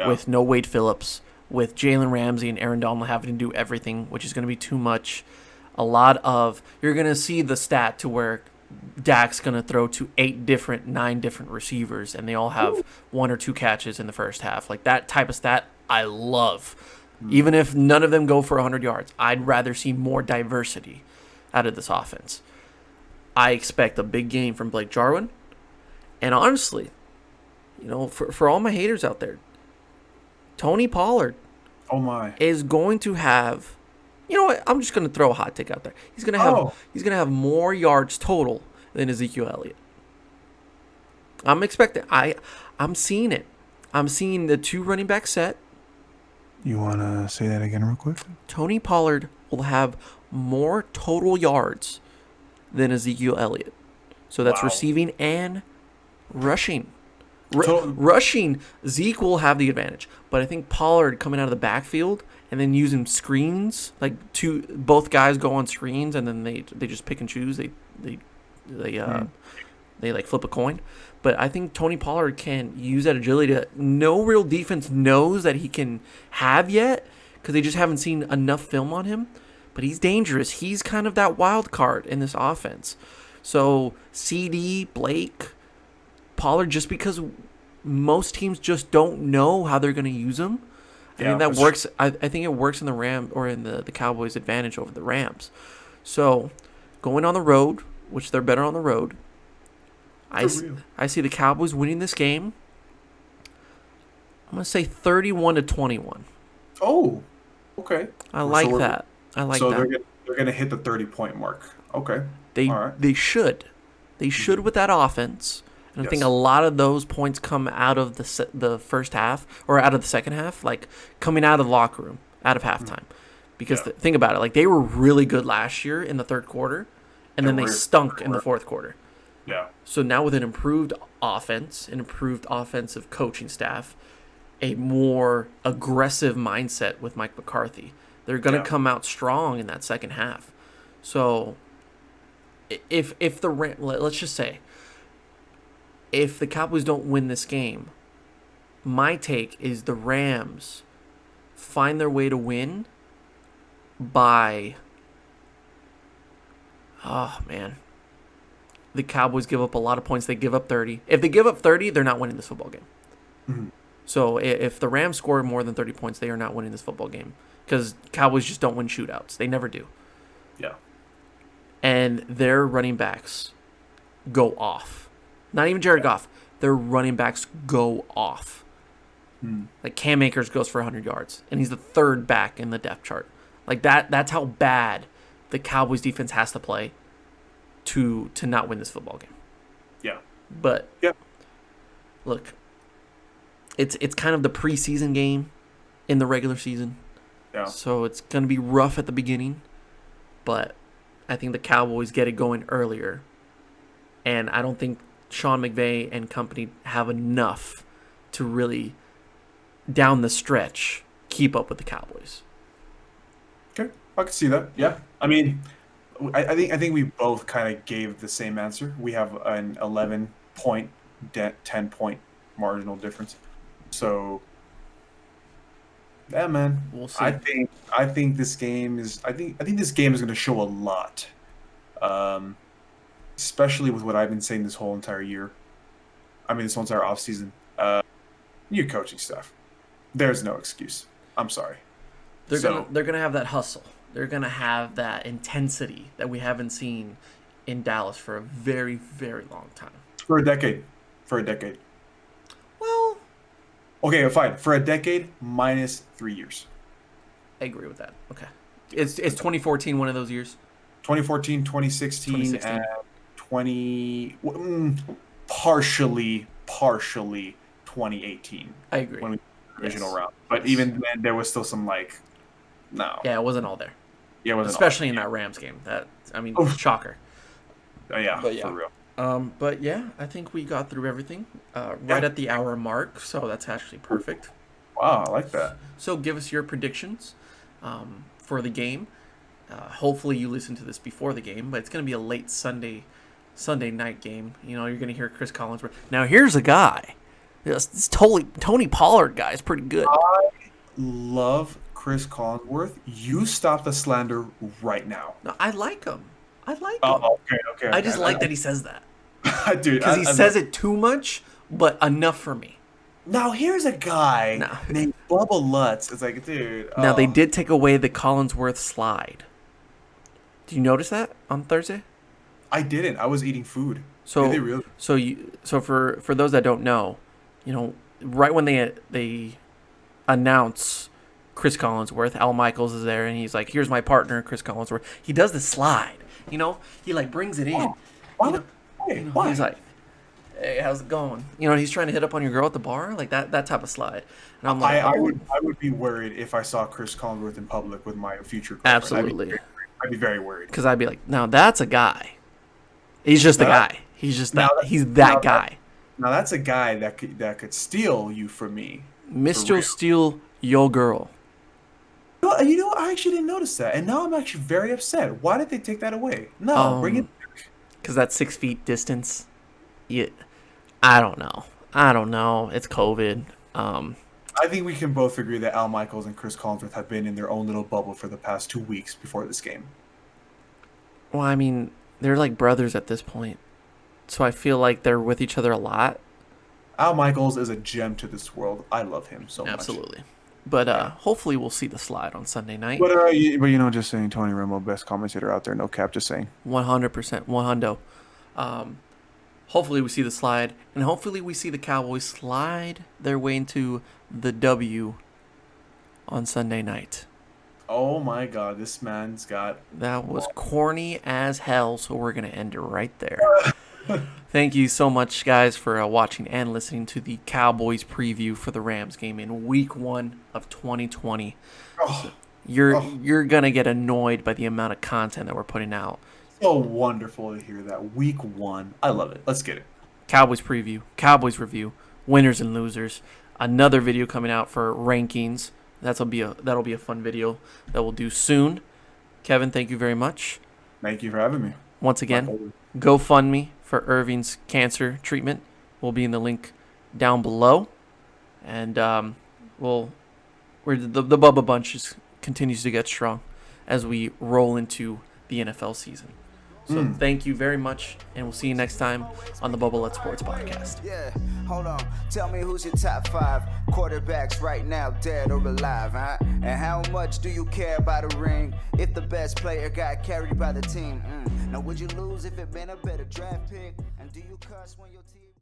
with no Wade Phillips, with Jalen Ramsey and Aaron Donald having to do everything, which is going to be too much. You're going to see the stat to where Dak's going to throw to 9 different receivers, and they all have 1 or 2 catches in the first half. Like that type of stat, I love. Even if none of them go for 100 yards, I'd rather see more diversity out of this offense. I expect a big game from Blake Jarwin. And honestly, for all my haters out there, Tony Pollard is going to have, you know what? I'm just going to throw a hot take out there. He's going to have more yards total than Ezekiel Elliott. I'm expecting. I'm seeing it. I'm seeing the 2 running back set. You want to say that again real quick? Tony Pollard will have more total yards than Ezekiel Elliott. So that's receiving and rushing. Rushing, Zeke will have the advantage. But I think Pollard coming out of the backfield and then using screens, like both guys go on screens and then they just pick and choose. They like flip a coin. But I think Tony Pollard can use that agility that no real defense knows that he can have yet because they just haven't seen enough film on him. But he's dangerous. He's kind of that wild card in this offense. So CD, Blake, Pollard, just because most teams just don't know how they're going to use him, I think that works. I think it works in the the Cowboys' advantage over the Rams. So going on the road, which they're better on the road, I see the Cowboys winning this game. I'm going to say 31-21. Oh, okay. I like that. So they're going to hit the 30-point mark. Okay. They should. They should with that offense. And I think a lot of those points come out of the first half or out of the second half, like coming out of the locker room, out of halftime. Because think about it, like they were really good last year in the third quarter, and then they stunk in the fourth quarter. Yeah. So now with an improved offense, an improved offensive coaching staff, a more aggressive mindset with Mike McCarthy, they're going to come out strong in that second half. So if let's just say, if the Cowboys don't win this game, my take is the Rams find their way to win by, the Cowboys give up a lot of points. They give up 30. If they give up 30, they're not winning this football game. Mm-hmm. So if the Rams score more than 30 points, they are not winning this football game because Cowboys just don't win shootouts. They never do. and their running backs go off. Not even Jared Goff. Their running backs go off. Like Cam Akers goes for 100 yards, and he's the third back in the depth chart. Like that's how bad the Cowboys defense has to play to not win this football game. Yeah. But look, it's kind of the preseason game in the regular season. Yeah. So it's going to be rough at the beginning, but I think the Cowboys get it going earlier. And I don't think Sean McVay and company have enough to really, down the stretch, keep up with the Cowboys. Okay, I can see that. Yeah, I mean, I think we both kind of gave the same answer. We have an 11-point, 10-point marginal difference. So, yeah, man. We'll see. I think this game is. I think this game is going to show a lot, especially with what I've been saying this whole entire year. I mean, this whole entire offseason. New coaching staff. There's no excuse. I'm sorry. They're gonna have that hustle. They're gonna have that intensity that we haven't seen in Dallas for a very, very long time. For a decade. Well, okay, fine. For a decade, minus 3 years. I agree with that. Okay, it's 2014 one of those years. 2014, 2016, and partially 2018. I agree. When we original round, but even then, there was still some no. Yeah, it wasn't all there. Yeah, it wasn't especially in that Rams game. Shocker. Yeah, but yeah, for real. But yeah, I think we got through everything right at the hour mark, so that's actually perfect. Wow, I like that. So give us your predictions for the game. Hopefully you listen to this before the game, but it's going to be a late Sunday night game. You know, you're going to hear Chris Collinsworth. Now here's a guy. This Tony Pollard guy is pretty good. I love Chris Collinsworth. You stop the slander right now. No, I like him. Oh, okay. I just like that he says that. Dude, because he says it too much, but enough for me. Now here's a guy named Bubba Lutz. It's like, dude. Now they did take away the Collinsworth slide. Did you notice that on Thursday? I didn't. I was eating food. So did they really? So for those that don't know, you know, right when they announce Chris Collinsworth, Al Michaels is there, and he's like, "Here's my partner, Chris Collinsworth." He does the slide. You know, he brings it in. Why? Why? He's like, "Hey, how's it going?" You know, he's trying to hit up on your girl at the bar, like that type of slide. And I'm like, I would be worried if I saw Chris Collinsworth in public with my future girlfriend. Absolutely. I'd be very worried. Because I'd be like, "Now that's a guy. He's just a guy. He's just that. He's that guy." Now that's a guy that could steal you from me. Mr. Steal your girl. You know, I actually didn't notice that, and now I'm actually very upset. Why did they take that away? No, bring it back. Because that 6 feet distance. I don't know. It's COVID. I think we can both agree that Al Michaels and Chris Collinsworth have been in their own little bubble for the past 2 weeks before this game. Well, I mean, they're like brothers at this point. So I feel like they're with each other a lot. Al Michaels is a gem to this world. I love him so much. Absolutely. But hopefully we'll see the slide on Sunday night. But you know, just saying, Tony Romo, best commentator out there. No cap, just saying. 100%. 100. Hopefully we see the slide. And hopefully we see the Cowboys slide their way into the W on Sunday night. Oh my God, this man's got... That was corny as hell, so we're going to end it right there. Thank you so much, guys, for watching and listening to the Cowboys preview for the Rams game in Week 1 of 2020. You're going to get annoyed by the amount of content that we're putting out. So wonderful to hear that. Week 1. I love it. Let's get it. Cowboys preview, Cowboys review, winners and losers. Another video coming out for rankings. That'll be a fun video that we'll do soon. Kevin, thank you very much. Thank you for having me. Once again, GoFundMe for Irving's cancer treatment will be in the link down below. And the Bubba Bunch continues to get strong as we roll into the NFL season. So thank you very much, and we'll see you next time on the Bubba Let's Sports podcast. Yeah, hold on. Tell me who's your top 5 quarterbacks right now, dead or alive, huh? And how much do you care about a ring if the best player got carried by the team? Now would you lose if it been a better draft pick? And do you cuss when your team